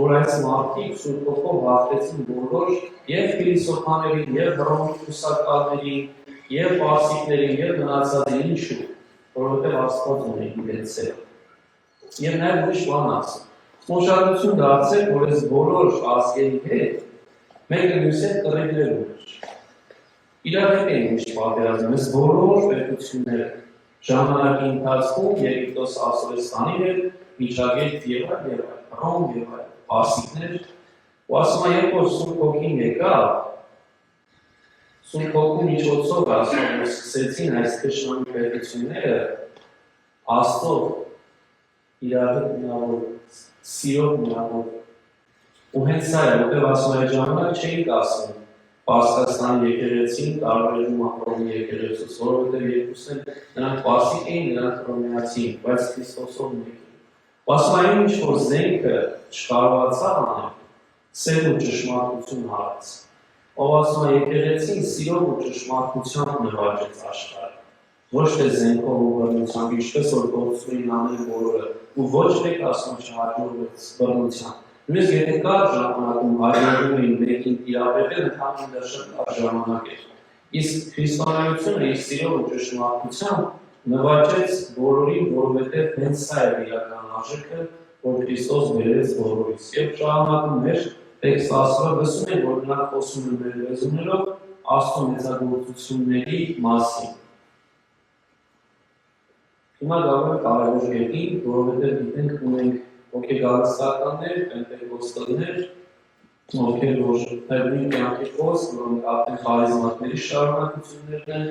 որ այս մարդիկ Սուրբ Հոգով հաղթեցին բոլոր եւ փիլիսոփաներին, եւ Հռոմի ուսակալներին, եւ պարսիկներին, եւ մնացածներին, ինչու, որովհետեւ Աստված ունի իրենց սերը։ Եվ նաեւ ուրիշ բան ասում. Ուշադրություն դարձրեք, որ այս բոլոր ազգերի հետ մեկը մյուսի հետ կռիվներ ուներ։ Իրար հետ էին միշտ պատերազմում, այս բոլոր պետությունները ժամանակի ընթացքում Եգիպտոս Ասորստանի հետ միջագետ եւ այլ, Հռոմ եւ այլ, պարսիկներ, ու ասում է, երբ որ Սուրբ Հոգին եկավ, Սուրբ Հոգու միջոցով ասում, որ սկսեցին այս թշնամի պետությունները Աստծով իրար հետ միավոր, սիրով միավոր, ու հենց սա է, որտեղ ասում է, ժամանակ չէինք ասում Պարսկաստանի եկեղեցին տարբերում Հռոմի եկեղեցուց, որովհետև երկուսն նրանք պարսիկ էին, նրանք հռոմեացի էին, բայց Քրիստոսով մեկ էին։ Ասում է, ինչ որ զենքը չկարողացավ անել, սեր ու ճշմարտություն արեց։ Ով ասում է, եկեղեցին սիրով ու ճշմարտությամբ նվաճեց աշխարհը, ոչ թե զենքով ու բռնությամբ, ինչպես որ գործում էին անել բոլորը, ու ոչ թե ասում չհաջողվեց բռնությամբ։ Նույնիսկ եթե կար ժամանակում հայտնվում էին մեկին տիրապետել, ընդհանրապես դա շատ լավ ժամանակ էր։ Իսկ քրիստոնեությունը իր սիրով ու ճշմարտությամբ նվաճեց բոլորին, որովհետև հենց սա էր իրական արժեքը, որ Քրիստոս բերեց բոլորիս։ Եվ շարունակում էր տեքստը ասում, լսում են, որ նրանք խոսում են մեր լեզուներով Աստծո մեծագործությունների մասին։ Հիմա գալու ենք կարևոր կետին, որովհետև գիտենք ունենք հոգեգարստականներ, պենտեկոստալներ, ովքեր որ նույն կյանքի խոսք, որոնք արդեն խարիզմատների շարունակություններն են,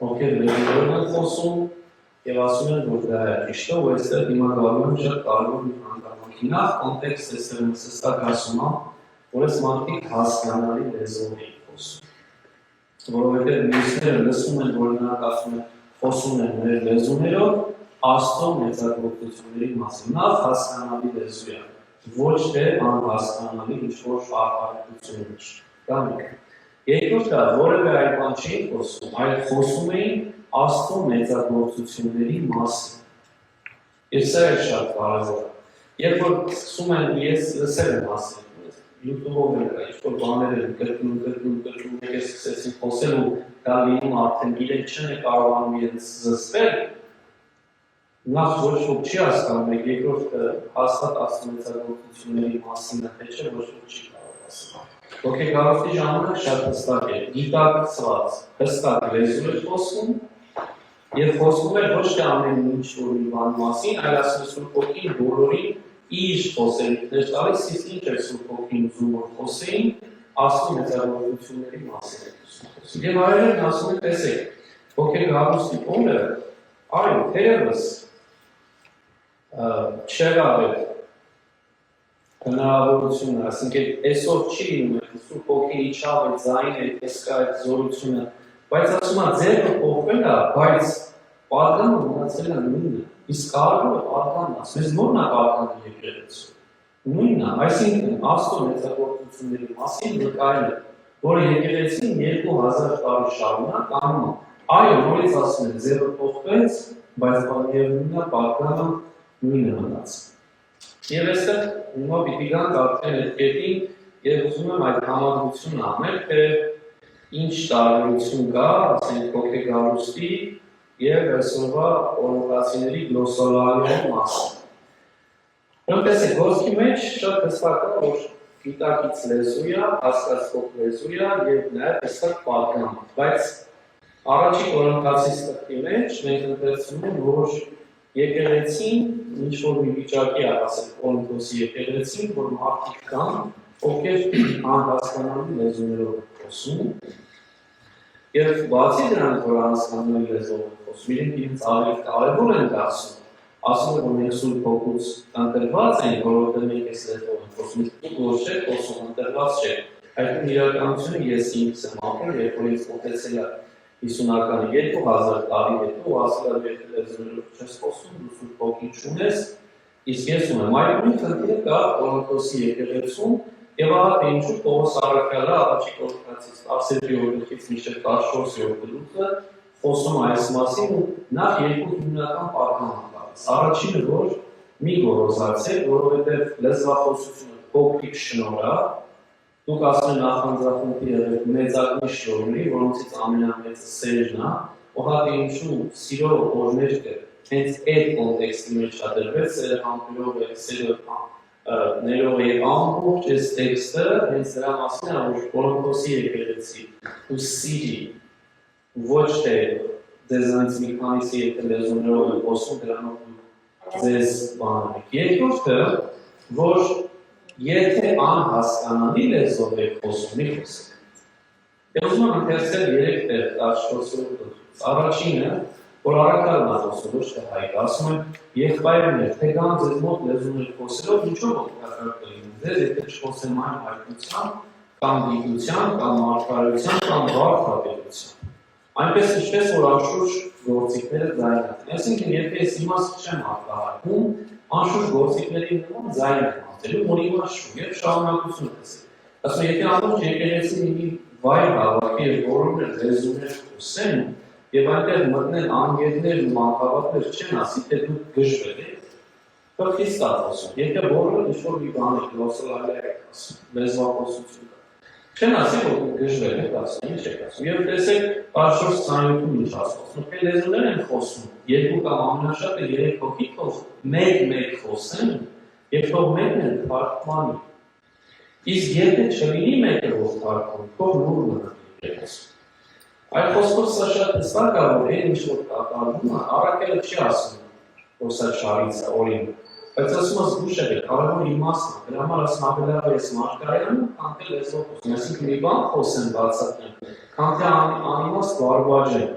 ովքեր լեզուներով են խոսում եւ ասում են, որ դա է ճիշտը, ու այստեղ հիմա գալու են շատ կարևոր մի հանգամանքի։ Նախ կոնտեքստը սստակ ասում է, որ այս մարդիկ հասկանալի լեզվով էին խոսում, որովհետեւ մյուսները լսում են, որ նրանք ասում են, խոսում են մեր լեզուներով, Աստծո մեծագործությունների մասին, նախ հասկանալի լեզու է, ոչ թե անհասկանալի ինչ-որ արտահայտություններ։ Դա մեկ։ Երկրորդը, որևէ այլ բան չէին խոսում, այլ խոսում էին Աստծո մեծագործությունների մասին։ Եվ սա է շատ կարևոր։ Երբ որ սկսում են, ես լսել եմ ասել, YouTube-ով էլ կա, ինչ-որ բաներ են կրկնում, եկել սկսեցին խոսել ու դա լինում արդեն իրենք չեն կարողանում իրենց զսպել, նախ ոչ ոք չի հասկանում, երկրորդը հաստատ Աստծո մեծագործությունների մասին է, թե չէ ոչ ոք չի կարող ասել։ Հոգեգարության ժամանակ շատ հստակ է, գիտակցված, հստակ լեզու է խոսում, եւ խոսում է ոչ թե ամեն ինչ որ մի բան մասին, այլ ասում Սուրբ Հոգին բոլորին իր խոսելիքներ տալիս, իսկ ինչ է Սուրբ Հոգին ուզում որ խոսեին, Աստծո մեծագործությունների մասին։ Եվ այլն ասում է, տեսեք, հոգեգարության օրը, այո, թերևս չեղավ է հնարավորությունը, ասինքն այսօր չի լինում, Սուրբ Հոգին իջավ է, ձայն է, տեսկա է զորությունը, բայց ասում է ձերը փոխվել է, բայց պատգամը մնացել է նույնը, իսկ կարևորը պատգամն է, մեզ նորն է պատգամը եկեղեցու, նույնն է, այսինքն Աստծո մեծագործությունների մասին վկայել է, որը եկեղեցին 2000 տարի շարունակ անում է, այո, նորից ասում են ձերը փոխվեց, բայց նույնն է պատգամը նույնը մնաց։ Եվ այստեղ հիմա պիտի գանք արդեն այդ կետին եւ ուզում եմ այդ համադրությունը անել, թե ինչ տարբերություն կա, ասենք հոգեգարուստի եւ այսօրվա օրենքացիների գլոսարիայի մասին։ Ուրեմն տեսեք, խոսքի մեջ շատ հստակ է, որ գիտակից լեզու է, հասկացող լեզու է եւ նաեւ հստակ պատգամ է, բայց առաջին օրենքացի ստեղծի մեջ մենք ընտրեցնում ենք, որ եկեղեցին ինչ-որ մի վիճակի ասել Կորինթոսի եկեղեցին, որ մարդիկ կան, ովքեր անհասկանալի լեզուներով խոսում, եւ բացի դրանից, որ անհասկանալի լեզվով խոսում, իրենք իրենց ավելի կարևոր են դարձնում, ասում են, որ մենք Սուրբ Հոգուց ընտրված ենք, որովհետեւ մենք այս լեզվով ենք խոսում, իսկ ոչ չէ խոսում, ընտրված չէ։ Այդ իրականությունը ես ինքս եմ ապրել, երբ որ ինձ մոտեցել է 50-ականի 2000 տարի հետո, ու ասել եմ, եթե լեզուներով չես խոսում, դու Սուրբ Հոգի չունես, իսկ ես ունեմ։ Այդ խնդիրը կա Կորինթոսի եկեղեցում, եւ ահա թե ինչու Պողոս առաքյալը առաջի Կորինթացիս 10-րդ մինչև 14-րդ գլուխը խոսում այս մասին ու նախ երկու հիմնական պարման տալիս։ Առաջինը, որ մի գոռոզացեք, որովհետեւ լեզվախոսությունը փոքրիկ շնորհ է, դուք ասում եք նախանձախնդի եղեք մեծագույն շնորհի, որոնցից ամենամեծը սերն է, ու հա թե ինչու սիրո օրներ կը հենց այդ կոնտեքստի մեջ շատերվեց, սերը համբերով է, սերը ներող է ամբողջ այս տեքստը, հենց դրա մասին է, որ Կորինթոսի եկեղեցի ու սիրի ոչ թե ձեզանից մի քանիսի եթե լեզուներով են խոսում, դրանով ձեզ բանեք։ Երկրորդը, որ եթե անհասկանալի լեզվով եք խոսում, մի խոսեք։ Եվ ուզում եմ ընթերցել 3 տեղ 14-րդ գլխից։ Առաջինը, որ առաքյալն է խոսում, ոչ թե Հայկը, ասում եմ, եղբայրներ, թե գան ձեզ մոտ լեզուներ խոսելով, ինչով օգտակար կլինի ձեզ, եթե չխոսեմ այն հայտնության, կամ գիտության, կամ մարդկարության, կամ վարդապետության։ Այնպես ինչպես որ անշուշտ գործիքները ձայն են։ Այսինքն, եթե ես իմաստ չեմ արտահայտում, անշուշտ գործիքների նման ձայն են արտելու, որ իմաստ չու, եւ շարունակություն տեսեք։ Ասում եմ, եթե ամբողջ եկեղեցին մի վայր հավաքի եւ բոլորը լեզուներ խոսեն, եւ այնտեղ մտնեն անգերներ ու մանկավարներ չեն ասի, թե դուք գժվել եք, խիստ է խոսում։ Եթե բոլորը ինչ-որ մի բան եք լոսալալի եք ասում, լեզվախոսություն կա։ Չեն ասի, որ դուք գժվել եք ասում, ինչ եք ասում։ Եվ տեսեք, 14-20-ում ինչ ասում, թե լեզուներ են խոսում, երկու կամ ամենաշատը 3 հոգի թող մեկ խոսեն, եւ թող մեկն էլ թարգմանի։ Իսկ եթե չլինի մեկը, որ թարգմանի, թող լուր մնա եկեղեցում։ Այդ խոսքով սա շատ հստակ է, որ ինչ որ կատարվում է, առաքյալը չի ասում, որ սա չարից է, օրինակ, բայց ասում է զգուշ եղեք, կարևոր իմաստն է, դրա համար ասում ավելի ես մարգարեանում, քան թե լեզվով խոսում, այսինքն մի բան խոսեն բացատրեն, քան թե անիմաստ բարբաջեն,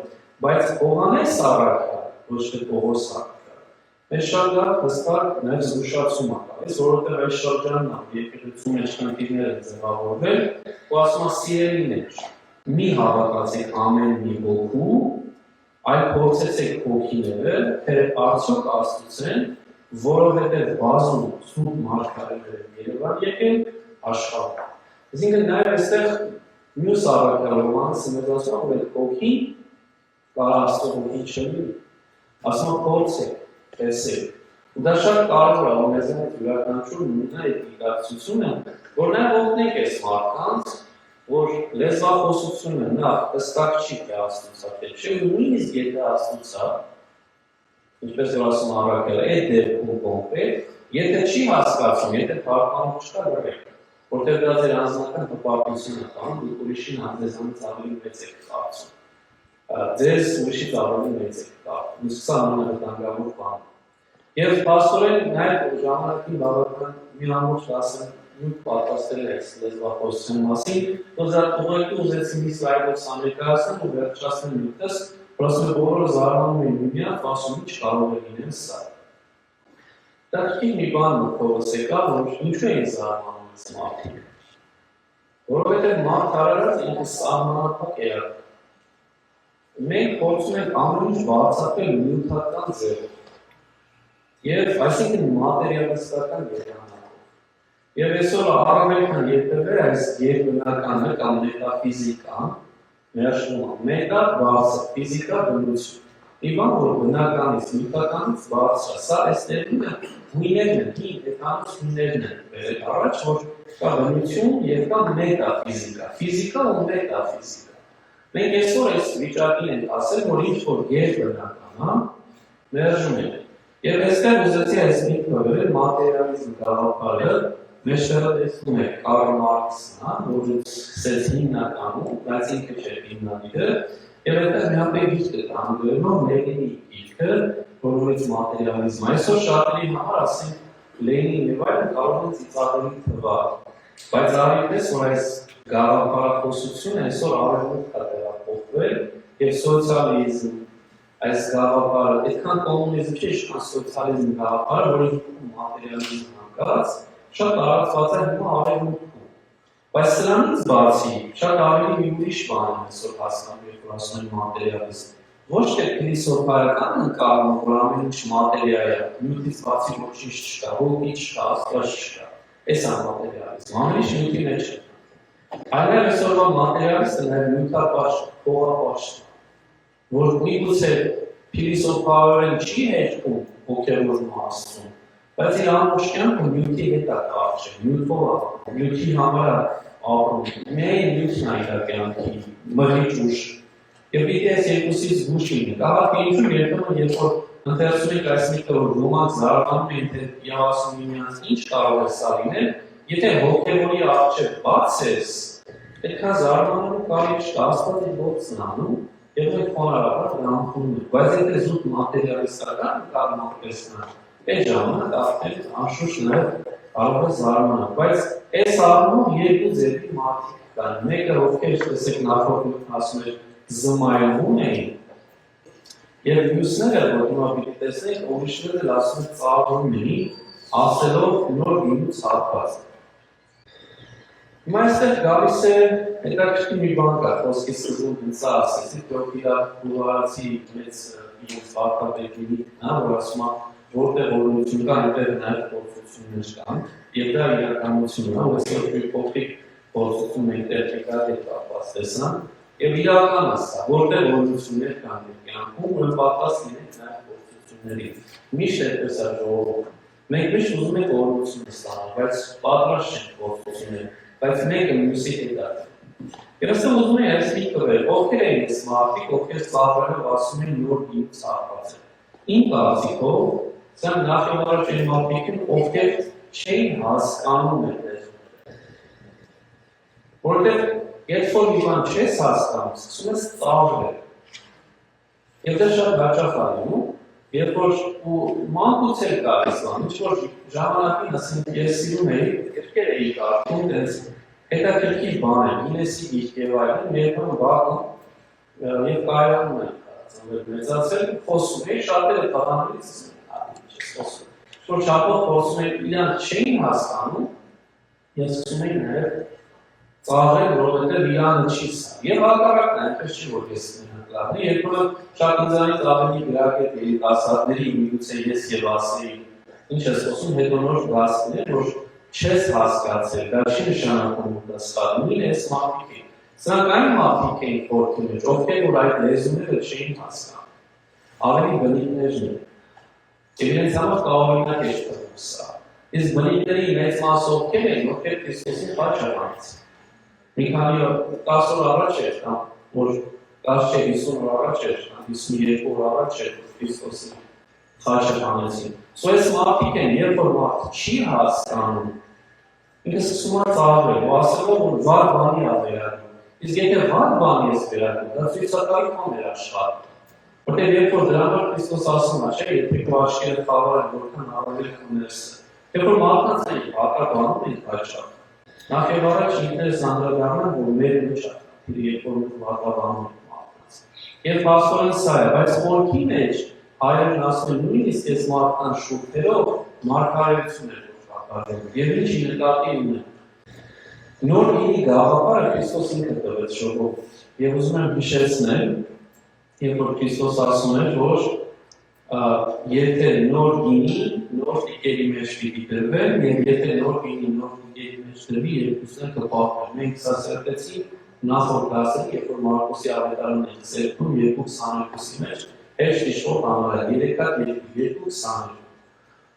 բայց Հովհաննես առաքյալը, ոչ թե Պողոս առաքյալը, մեզ շատ լավ հստակ նաև զգուշացում է տալիս, որովհետև այս շրջանն է, եկեղեցու մեջ խնդիրներ են ձևավորվել, ու ասում է սիրելիներ, մի հավատացեք ամեն մի հոգու, այլ փորձեցեք հոգիները, թե արդյոք Աստծուց են, որովհետև բազում սուրբ մարգարեներ են Երևան եկել աշխարհում։ Այսինքն նաև այստեղ մյուս առաքյալը մեզ ասում է, որ այդ հոգի կարող Աստծո հոգի չլինի։ Ասում է փորձեք, տեսեք։ Ու դա շատ կարևոր է, որ մեզ այդ յուրաքանչյուր մունա այդ դիտակցությունը, որ նաև օգնենք այս մարդկանց, որ լեզվախոսությունը նախ հստակ չի թե Աստծուց է, թե չէ, նույնիսկ եթե Աստծուց է, ինչպես որ ասում առաքյալը, այդ դեպքում կոնկրետ, եթե չի հասկացում, եթե թարգմանում չկա, լրեք, որտեղ դա ձեր անձնական հպարտությունը կան, դուք ուրիշին ձեզանից ավելի մեծ եք կարծում, ձեզ ուրիշից ավելի մեծ եք կարծում, իսկ սա ամենավտանգավոր բան է։ Եվ փաստորեն նաև ժամանակին բավական մի ամբողջ դասը նույն պատասխանել է լեզվախոսության մասին, որ ուղղակի ուզեցին մի սլայդով ներկայացնել ու վերջացնել միտքս, Պրոստը բոլորը զարմանում են միմյանց, ասում ինչ կարող է լինել սա։ Դա մի բան մտքովս եկա, որ ինչու էին զարմանում այս մարդիկ։ Որովհետև մարդ արարած ինքը սահմանափակ է։ Մենք փորձում ենք ամեն ինչ բացատրել նյութական ձևով։ Եվ այսինքն մատերիալիստական եղանակով։ Եվ այսօր առավել քան երբևէ այս երկբնականը կամ մետաֆիզիկան Ներշնում է, մետա բարձր, ֆիզիկա բնություն։ Մի բան, որ բնականից, նյութականից բարձր է, սա այս ներում է հույներն են, հետանուց հույներն են բերել առաջ, որ կա բնություն և կա մետաֆիզիկա, ֆիզիկա ու մետաֆիզիկա։ Մենք այսօր այս վիճակին ենք ասել, որ ինչ-որ երկբնական մերժում ենք։ Եվ այստեղ ուզեցի այս միտքը բերել մատերիալիզմ գաղափարը, մեջտեղը տեսնում եք Կարլ Մարքսն, որ սկսեց հիմնականում, բայց ինքը չէր հիմնադիրը, եւ այդտեղ մի հատ գիրք կա անգլերենով Լենինի գիրքը, որից մատերիալիզմը։ Այսօր շատերի համար, ասենք, Լենին եւ այլն կարող են ծիծաղելի թվալ, բայց արիպես, որ այս գաղափարախոսությունը այսօր արևմուտք է տեղափոխվել եւ սոցիալիզմ, այս գաղափարը, այդքան կոմունիզմ չէ, ինչքան սոցիալիզմ գաղափարը, որը մատերիալիզմ հանգած, շատ տարածված է հիմա արևմուտքում։ Բայց սրանից բացի, շատ ավելի մի ուրիշ բան է այսօր հասկանում, երբ որ ասում են մատերիալիզմ։ Ոչ թե փիլիսոփայական ընկալումը, որ ամեն ինչ մատերիա է, նյութից բացի ոչինչ չկա, հոգի չկա, աստված չկա։ Այս է մատերիալիզմը, ամեն ինչ նյութի մեջ է։ Այլև այսօրվա մատերիալիստը նաև նյութապաշտ, փողապաշտ, որ միգուցե փիլիսոփայորեն չի հեշտում հոգևորում Աստծուն, բայց իր ամբողջ կյանքը նյութի հետ է կապչել, նյութով է, նյութի համար է ապրում, միայն նյութն է իր կյանքի մղիչ ուժ։ Եվ պիտի այս երկուսից զգուշ լինի։ Կահա ինչու երբեմն երբ որ ընթերցում եք այս միտքը, որ ոմանք զարմանում են, թե եւ ասում միմյանց ինչ կարող է սա լինել, եթե հոգևորի առջև բաց ես, այդքան զարմանալու կարիք չկա, Աստված իր գործն անում եւ մենք բանալաբար գրանցում ենք։ Բայց եթե զուտ մատերիալիստական կազմակերպեսն է, այդ ժամանակ արդեն անշուշտ նաեւ կարող է զարմանալ։ Բայց այս առումով երկու ձևի մարդիկ կան։ Մեկը ովքեր տեսեք նախորդում ասում են զմայլվում էին, եւ մյուսները, որ հիմա պիտի տեսնենք, ուրիշները ասում են ծաղրում էին, ասելով նոր գինուց հատված։ Հիմա այստեղ գալիս է հետաքրքիր մի բան կա, խոսքի սկզբում ինձ ասեցի, Թեոֆիլակ Բուլղարացի մեծ իրենց վարդապետի որ ասում է, որտեղ օրենություն կա, այնտեղ նաև փորձություններ կան, եւ դա իրականությունն է, ու այսօր մի փոքրիկ փորձություն այնտեղ հետ կապված տեսան, եւ իրական է սա, որտեղ օրենություններ կան կյանքում, որ պատրաստ լինենք նաև փորձությունների։ Միշտ այդպես է ժողովուրդ։ Մենք միշտ ուզում ենք օրենություն ստանալ, բայց պատրաստ չենք փորձություններ, բայց մեկը մյուսի հետ է։ Եվ այստեղ ուզում եմ այս մի կվել, ովքեր են այս մարդիկ, ովքեր ծաղրելով ասում են նոր գինուց հատված են։ Իմ կարծիքով, սա նախևառաջ են մարդիկ են, ովքեր չէին հասկանում են լեզուն։ Որտեղ երբ որ մի բան չես հասկանում, սկսում ես ծաղրել։ Եվ դա շատ հաճախ է լինում, երբ որ մանկուց էլ գալիս բան, ինչ որ ժամանակին ասենք ես սիրում էի, գրքեր էի կարդում, տենց հետաքրքիր բան է, Գինեսի գիրք եւ այլն, երբեմն բակում եւ կայանում են կարծեմ մեծացել, խոսում էի, շատերը պատանելից չես խոսում։ Որ շատով խոսում էի, իրանք չէին հասկանում, եւ սկսում էին նաեւ ծաղրել, որովհետեւ իրանը չի սա։ Եվ հակառակն է, այնպես չի որ ես լավն է, երբ որ շատ ինձանից ավելի գրագետ երիտասարդների միգուցե ես եւ ասեի, ինչ ես խոսում, հետո նոր գասներ, որ չես հասկացել, դա չի նշանակում որ դա սխալ է, այս մարդիկ են։ Սրանք այն մարդիկ են խորհրդի մեջ, ովքեր որ այդ լեզուները չէին հասկանում։ Ավելի բնիկներն են։ Եվ իրենց համար տարօրինակ է թվում սա։ Իսկ բնիկների մեծ մասը ովքեր են, ովքեր Քրիստոսին պատժանից։ Մի քանի 10 օր առաջ էր, որ 10 չէ 50 օր առաջ էր, 52 օր առաջ էր Քրիստոսին խաչը հանեցին։ Սո այս մարդիկ են, երբ որ մարդ չի հասկանում, ինքը սկսում է ծաղրել, ու ասելով, որ վատ բանի է վերադում։ Իսկ եթե վատ բանի ես վերադում, դա ցույցակալի բան էր աշխատում։ Որտեղ երբ որ դրա համար Քրիստոս ասում է, չէ, եթե քո աչքերը խավար են, որքան ավելի քունես։ Երբ որ մարդկանց են հակաբանում են հաճախ, նախ եւ առաջ ինքներս անդրադառնան, որ մեր մեջ է, երբ որ հակաբանում են մարդկանց։ Եվ փաստորեն սա է, բայց խորքի մեջ հայերն ասում են նույնիսկ այս մարդկանց շուրթերով մարգարեություն էր կատարվում եւ ինչի նկատի ունեն։ Նոր գինի գաղափարը Քրիստոս ինքը տվեց ժողովուրդ եւ ուզում եմ հիշեցնել, երբ որ Քրիստոս ասում էր, որ եթե նոր գինի նոր տիկերի մեջ պիտի դրվեն եւ եթե նոր գինի նոր տիկերի մեջ դրվի, երկուսն կպահվեն։ Մենք սա սերտեցինք նախորդ դասերին, երբ որ Մարկոսի ավետարանն ենք սերտում 2:22-ի մեջ Էշտի շոտ ամարը 3:2:20։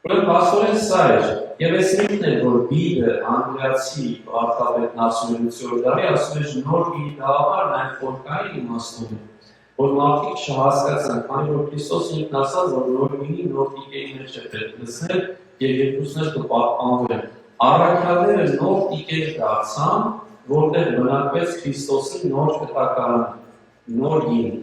Ուրեմն փաստորեն սա էր, եւ այս միտքն է, որ Բիբլը անգլիացի արտավետն ասում է 8-րդ դարի, ասում է նոր գինի գաղափարն այն ֆորկային իմաստում է, որ մարդիկ չհասկացան, քանի որ Քրիստոսն ինքն ասաց, որ նոր գինի նոր տիկերի մեջ է պետք լցնել եւ երկուսներ կպահպանվեն։ Առաքյալները նոր տիկեր դարձան, որտեղ բնակվեց Քրիստոսի նոր կտակարանը, նոր գինի։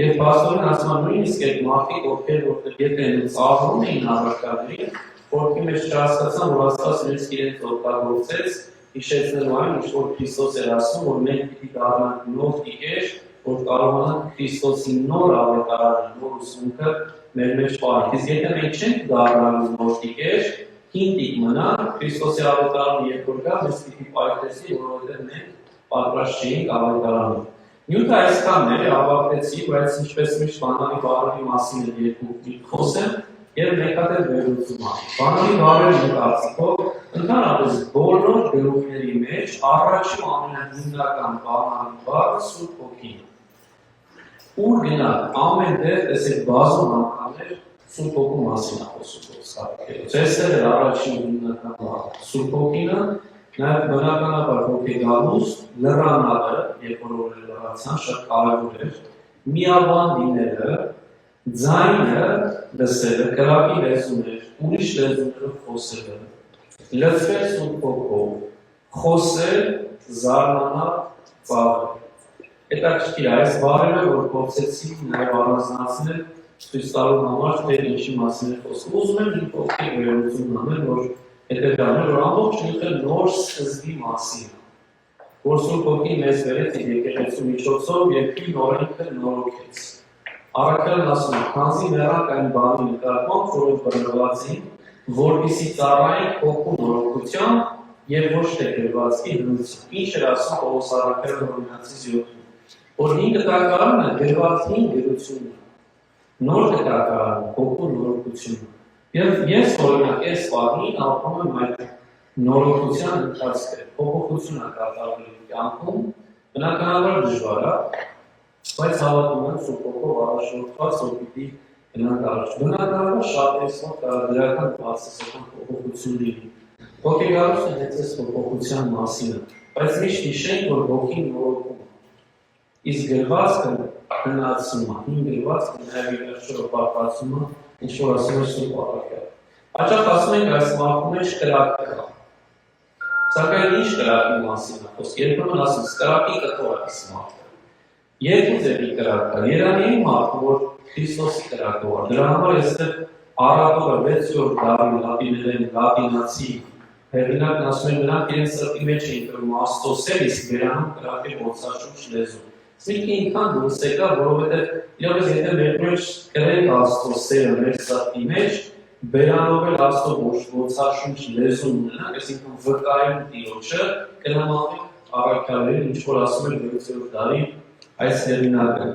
Եվ բացորեն ասման նույնիսկ այդ մարդիկ, ովքեր եթե ծաղրում էին առարկաներին, որքի մեջ չհասկացան, որ Աստված նույնիսկ իրենց օգտագործեց, հիշեցնելու այն, որ Քրիստոս էր ասում, որ մենք պիտի դառնանք նոր տիկեր, որ կարողանանք Քրիստոսի նոր ավետարանը, նոր ուսմունքը մեր մեջ պահել։ Իսկ եթե մենք չենք դառնալու նոր տիկեր, հին տիկ մնանք, Քրիստոսի ավետարանը երբ որ գա, մեզ պիտի պայթեցնի, որովհետև մենք պատրաստ չէինք ավետարանը։ Նյութը այսքանն է, ավարտեցի, բայց ինչպես միշտ բանալի բառերի մասին է երկու խոսեմ եւ մեկ հատ էլ վերլուծում եմ։ Բանալի բառերի կարծիքով ընդհանրապես բոլոր գրողների մեջ առաջին ամենահիմնական բանալի բառը Սուրբ Հոգին է։ Ուր գնաք ամենտեղ տեսեք բազում անգամներ Սուրբ Հոգու մասին է խոսում։ Այստեղ է առաջին հիմնական բառը Սուրբ Հոգինը, նաև բնականաբար հոգեգալուստ, լռանալը, երբ որ օրերը լռացան, շատ կարևոր էր, միաբան լինելը, ձայնը լսելը, կրակի լեզուներ, ուրիշ լեզուներով խոսելը, լցվել Սուրբ Հոգով, խոսել, զարմանալ, ծաղրել։ Հետաքրքիր է, այս բառերը, որ փորձեցի նաև առանձնացնել, ցույց տալու համար, թե ինչի մասին է խոսում։ Ուզում եմ մի փոքր վերլուծում անել, որ հետևյալն որ ամբողջ նյութը նոր սկզբի մասին, որ Սուրբ Հոգին մեզ բերեց իր եկեղեցու միջոցով եւ իր օրենքը նորոգեց։ Առաքելն ասում է, քանզի մեռանք այն բանի նկատմամբ, որով բռնված ենք, որպեսզի ծառայենք Հոգու նորոգությամբ եւ ոչ թե գրվածքի հնությամբ։ Ինչ էր ասում Պողոս առաքելը Հռոմեացի 7-ում, որ 5 տակարանը գրվածքին գրությունը, նոր տակարանը Հոգու նորոգությունը։ Եվ ես օրինակ այս բանին ապրում եմ այդ նորոգության ընթացքը, փոփոխություն է կատարվելու կյանքում, բնականաբար դժվար է, բայց հավատում եմ Սուրբ Հոգով առաջնորդված, որ պիտի գնանք առաջ։ Բնականաբար շատերով դրական բացասական փոփոխություն լինի։ Հոգեգալուստը հենց այս փոփոխության մասին է, բայց միշտ հիշենք, որ Հոգին նորոգում է։ Իսկ գրվածքը գնացում է, հին գրվածքը նաև վերջով բարձրացում է, ինչ որ ասում է Սուրբ Առաքյալը։ Հաճախ ասում ենք այս մարդու մեջ կրակ կա։ Սակայն ինչ կրակի մասին է խոսքը։ Երբեմն ասում ենք կրակի կտոր է այս մարդը։ Երկու ձևի կրակ կա։ Երանիի մարդը, որ Քրիստոսի կրակով է։ Դրա համար այստեղ առատորը 6-րդ դարի լատինացի հեղինակն ասում է նրանք իրենց սրտի մեջ էին կրում Աստծո սեր, իսկ վերանում կրակի ոնցաշունչ լեզու։ Սիրտի ինքան դուրս եկա, որովհետև իրապես եթե մեր մեջ կրենք Աստծո սերը մեր սրտի մեջ, բերանով էլ Աստծո ոնցաշունչ լեզուն ունենանք, այսինքն վկայում Տիրոջը, կնմանենք առաքյալներին, ինչ որ ասում են 6-րդ դարի այս հեղինակը։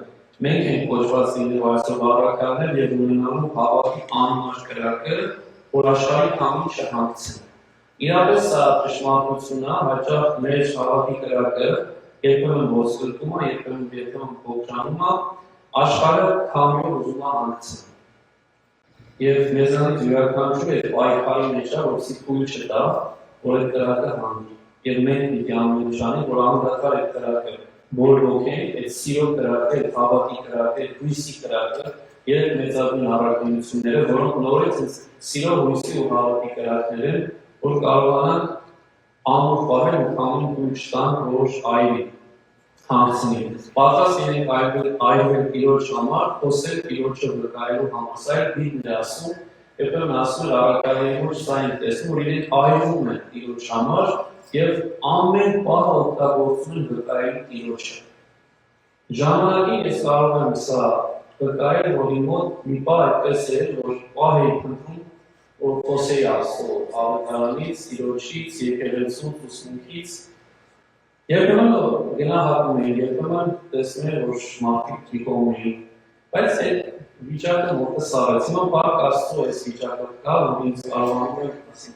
Մենք ենք կոչված լինելու այսօր առաքյալներ եւ ունենալու հավատի անմար կրակը, որ աշխարհի քամին չհանգցնի։ Իրապես սա ճշմարտությունն է, հաճախ մեր հավատի կրակը երբեմն ոսկրտում է, երբեմն փոքրանում է, աշխարհը քամիով ուզում է հանգցնել։ Եվ մեզանից յուրաքանչյուրը այդ պայքարի մեջ է, որպեսզի թույլ չտա, որ այդ կրակը հանգի։ Եվ մենք պիտի ամեն ինչ անենք, որ անդադար այդ կրակը բորբոքենք, այդ սիրո կրակը, այդ հավատի կրակը, այդ հույսի կրակը, երեք մեծագույն առաքինությունները, որոնք նորից սիրո հույսի ու հավատի կրակներ են, որ կարողանանք ամուր պահել ու քամին թույլ չտան, որ այրի հանգցնի։ Պատրաստ ենք այրվել Տիրոջ համար, խոսել Տիրոջը վկայելու համար։ Սա էլ Բիբլիան է ասում, երբեմն ասում է առաքյալների մեջ սա ենք տեսնում, որ իրենք այրվում են Տիրոջ համար եւ ամեն բան օգտագործում են վկայելու Տիրոջը։ Ժամանակին ես կարող եմ սա վկայել, որ իմ մոտ մի բան այդպես էր, որ պահ էի փնտրում, որ խոսեի Աստծո ավետարանից, Տիրոջից, եկեղեցուց, ուսմունքից։ Երբեմն գնահատում էին, երբեմն տեսնում են, որ մարդիկ դիպոմ էին, բայց այդ վիճակը մոտը սարեց։ Հիմա բարք Աստծո այս վիճակը կա, որ ինձ կարողանում եմ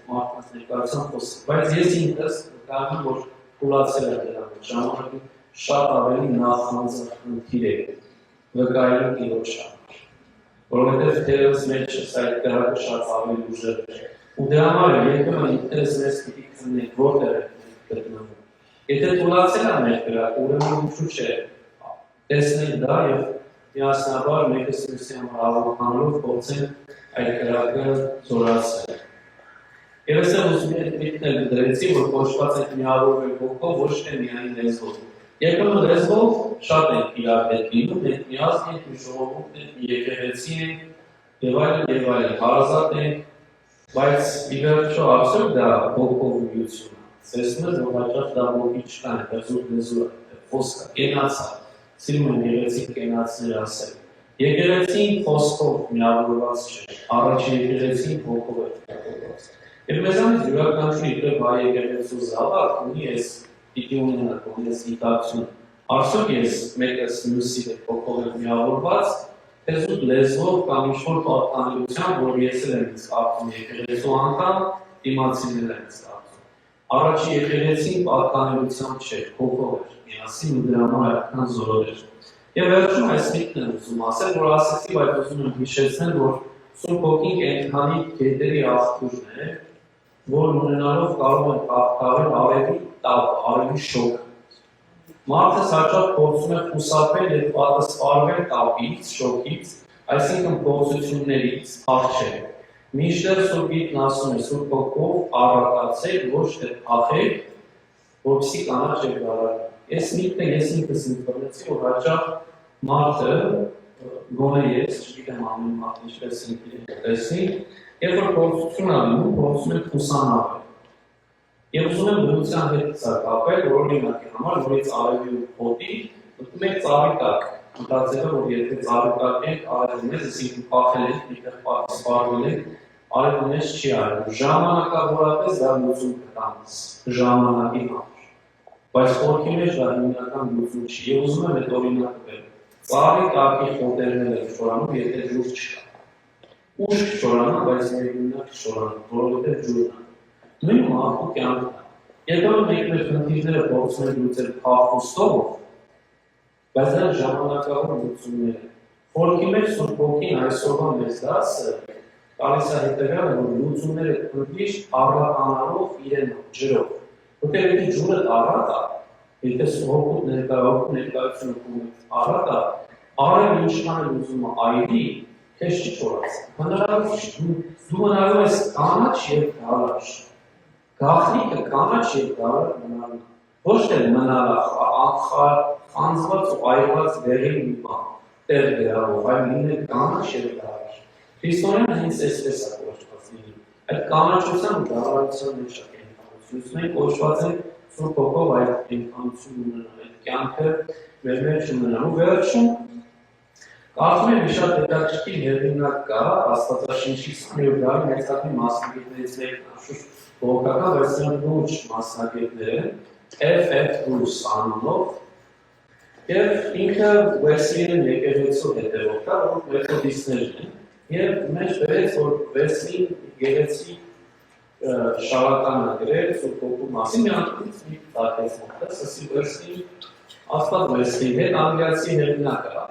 մարդկանց ներկայացան խոսել, բայց ես ինքս վկայում որ թուլացել է դրա մեջ, ժամանակին շատ ավելի նախանձախնդիր է վկայելու Տիրոջ համար, որովհետև թերևս մեջ սա այդ կրակը շատ ավելի ուժեղ է։ Ու դրա համար երբեմն ինքներս մեզ պիտի քննենք, որտեղ ենք գտնվում։ Եթե թուլացել է մեր կրակը, ուրեմն ինչու՞ չէ տեսնել դա եւ միասնաբար մեկը մյուսի համար հավաքանալով փորձենք այդ կրակը զորացնել։ Եվ այստեղ ուզում եմ միտնել դրեցի, որ կոչված ենք միավորվել Հոգով, ոչ թե միայն լեզվով։ Երբեմն լեզվով շատ ենք իրար հետ լինում, մենք միասին ենք, մի ժողովուրդ ենք, մի եկեղեցի ենք, եւ այլն, հարազատ ենք, բայց ի վերջո արդյոք դա ողբովություն է։ Տեսնում ես, որ հաճախ դա ողբի չկա, հերզուկ լեզու է, խոսքը, կենաց է, սիրում են եկեղեցին կենացներ ասել։ Եկեղեցին խոսքով միավորված չէ, առաջին եկեղեցին ոգով է միավորված։ Եվ մեզանից յուրաքանչյուր իբրև հայ եկեղեցու զավակ ունի այս պիտի ունենա այս գիտակցությունը։ Արդյոք ես մեկս մյուսի հետ ոգով եմ միավորված, թե զուտ լեզվով կամ ինչ-որ պատկանելությամբ, որ ես էլ եմ ինձ կարծում եկեղեցու անդամ, դիմացիներ եմ ինձ կարծում։ Առաջի եկեղեցին պատկանելությամբ չէր, ոգով էր, միասին ու դրա համար այդքան զորով էր։ Եվ վերջում այս միտքն եմ ուզում ասել, որ ասեցի, բայց ուզում եմ հիշեցնել, որ Սուրբ Հոգին կենդանի գետերի աղբյուրն է, որ ունենալով կարող են պահպանել ավելի տապ, ավելի շոկ։ Մարդը հաճախ փորձում է խուսափել եւ պատասխանվել տապից, շոկից, այսինքն փորձություններից, փախչել։ Միշտ Սուրբ Գիրքն ասում է Սուրբ Հոգով առատացեք, ոչ թե փախեք, որպեսզի կանաչ եւ գարակ։ Այս միտքը ես ինքս ինքնացի, որ հաճախ մարդը գոնե ես, չգիտեմ ամեն մարդ ինչպես ինքն տեսնի, երբ որ փորձություն անում, փորձում եք խուսանալ։ Եվ ուզում եմ բնության հետ սա կապել, որ օրինակի համար, որից արևի ու փոտի, մտնում եք ծառի տակ, մտածելով, որ եթե ծառի տակ եք, արևը մեզ, այսինքն փախել եք, միտեղ սպառվել եք, արևը մեզ չի արևում։ Ժամանակավորապես դա լուծում կտանց, ժամանակի համար։ Բայց խորքի մեջ դա հիմնական լուծում չի, եւ ուզում եմ այդ օրինակը բերել։ Ծառի տակի խոտերն են չորանում, եթե ջուր չկա։ Ուշ չորանա, բայց միևնույնն չորանա, որովհետեւ ջուրն է։ Նույն մարդու կյանքն է։ Երբեմն մենք մեր խնդիրները փորձում ենք լուծել փախուստով, բայց դա ժամանակավոր լուծումներ են։ Խորքի մեջ Սուրբ Հոգին այսօրվա մեզ դասը տալիս է հետևյալը, որ լուծումները միշտ առատանալով իրեն ջրով։ Որտեղ եթե ջուրը առատ է, եթե Հոգու ներկայությունը առատ է, արևը ինչքան է ուզում այրի, քեզ չի չորացնի։ Հնարավոր դու մնալու ես կանաչ եւ գարաժ։ Գաղտնիքը կանաչ եւ գարաժ մնալու։ Ոչ թե մնալը անխար, խանձված ու այրված դեղի մի բան, տեղ գրավող, այլ լինել կանաչ եւ գարաժ։ Քրիստոնեն հենց այսպես է կոչված լինի։ Այդ կանաչության ու գարաժության մեջ է կենթանություն։ Մենք կոչված ենք Սուրբ Հոգով այդ կենթանություն ունենալ, այդ կյանքը մեր մեջ ունենալու վերջում կարծում եմ մի շատ հետաքրքիր հեղինակ կա, Աստվածաշնչի 20-րդ դարի մեծակի մասնագետներից մեկն է, բողոքական, բայց նրանք լուրջ մասնագետներ են, F.F. Bruce անունով, եւ ինքը Wesleyan եկեղեցու հետևորդա, որ մեթոդիստներն են, եւ մեջ բերեց, որ Wesleyan եկեղեցի շարականը գրել Սուրբ Հոգու մասին, մի անգամից մի տակեցնող, ասի Wesleyan, Աստված Wesleyan հետ անգլիացի հեղինակ է,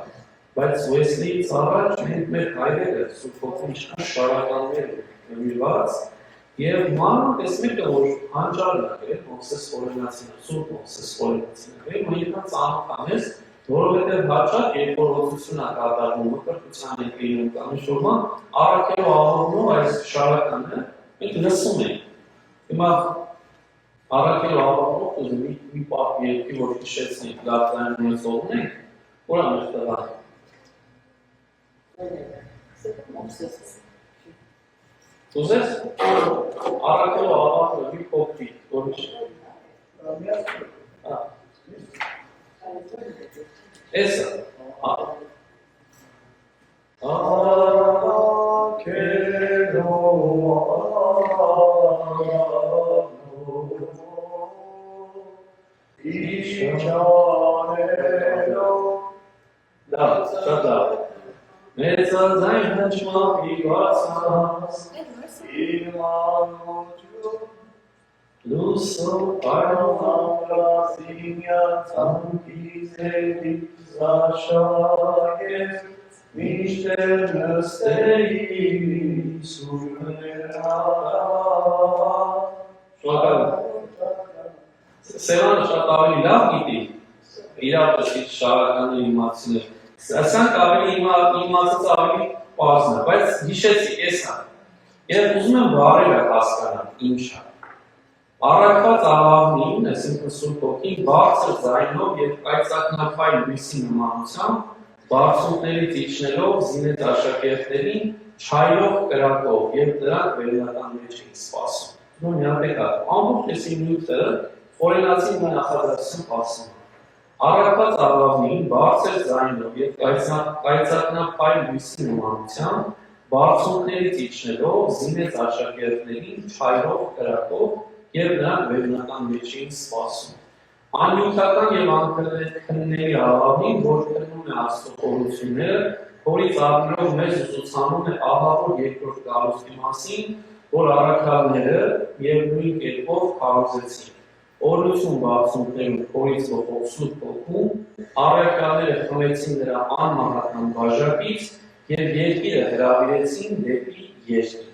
բայց Wesley-ից առաջ մենք մեր հայրերը Սուրբ Հոգու ինչքան շարականներ նվիրված եւ ման տեսնում եք որ հանճարն է գրել Մովսես Օրենացին, Սուրբ Մովսես Օրենացին, եւ ինքնից ծանոթան ես, որովհետեւ հաճախ երբ որ ողջություն է կատարվում մկրտության ենք լինում կամ ինչ-որ բան, առաքելով աղոթումով այս շարականը մենք լսում ենք։ Հիմա առաքելով աղոթումով ուզում մի պահ երկի որ հիշեցնենք, լավտային ունեցողն ենք, որ ամեն տղա Ուզես առաքելով աղոթումը մի փոքրիկ, որ Էսը շատ լավ Մեծազայն հնչմապի բացած, իրմանոջու, լուսով պարոնամրազինյա ծանքիզելի զաշագես, միշտեր նստեի սուրներհա։ Շնորհակալ Սևանը շատ ավելի լավ գիտի, իրապես իր շարականը իմացիներ Ասանք ավելի իմացած ավելի պարզն է, բայց հիշեցի էս է։ Եվ ուզում եմ բարերը հասկանալ ինչ է։ Առաքված աղավնին, այսինքն Սուրբ Հոգին, բարձր ձայնով և կայծակնափայլ լույսի նմանությամբ, բարձունքներից իջնելով զինեց աշակերտներին, չայրող կրակով և նրանք վերնական մեջ էին սպասում։ Դու միատեք ամբողջ էսի նյութը օրենացի նախադասություն ասում։ Առաքված աղավնին, բարձր ձայնով և կայծակնափայլ լույսի նմանությամբ, բարձունքներից իջնելով զինեց աշակերտներին, չայրող կրակով և նրանք վերնական մեջ էին սպասում։ Աննյութական և անքնների աղավին, որ քննում է Աստծո խորհուրդները, որից առնելով մեզ ուսուցանում է ահավոր երկրորդ գալուստի մասին, որ առաքյալները և նույն կերպով քարոզեցին։ Օրհնություն բարձունքներում փորից ողող Սուրբ Հոգում, առաքյալները խմեցին նրա անմահական բաժակից և երկիրը հրավիրեցին դեպի երկիր։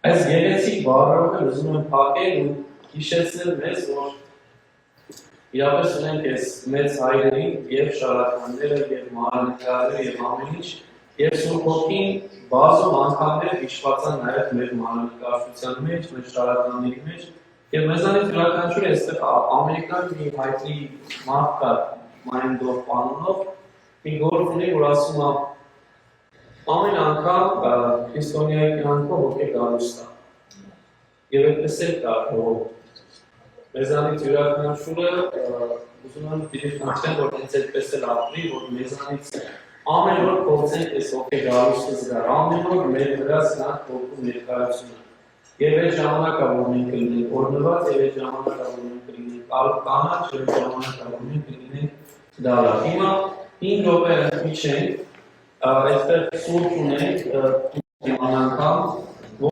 Այս գեղեցիկ բառերով ուզում եմ փակել ու հիշեցնել մեզ, որ իրապես ունենք այս մեծ հայրերին և շարականները և մանրանկարները և ամեն ինչ և Սուրբ Հոգին բազում անգամներ հիշված է նաև մեր մանրանկարչության մեջ, մեր շարականների մեջ և մեզանից յուրաքանչյուրը այստեղ ամերիկան մի հայտնի մարդ կա Մայնդով պանունով մի գործ ունի, որ ասում է ամեն անգամ քրիստոնյայի կյանքով հոգի գալուս է և այդպես էլ կա մեզանից յուրաքանչյուրը ուզում եմ պիտի խնդրեմ, որ հենց այդպես էլ ապրի, որ մեզանից ամեն օր փորձենք այս հոգի գալուստը զգալ, ամեն օր մեր վրա զգանք հոգու ներկայությունը և այդ ժամանակը որ մենք կլինենք օրհնված և այդ ժամանակը որ մենք կլինենք կանաչ և այդ ժամանակը որ մենք կլինենք դալա։ Հիմա 5 րոպե ընդմիջ ենք, այստեղ սուրճ ունենք իմանանքամ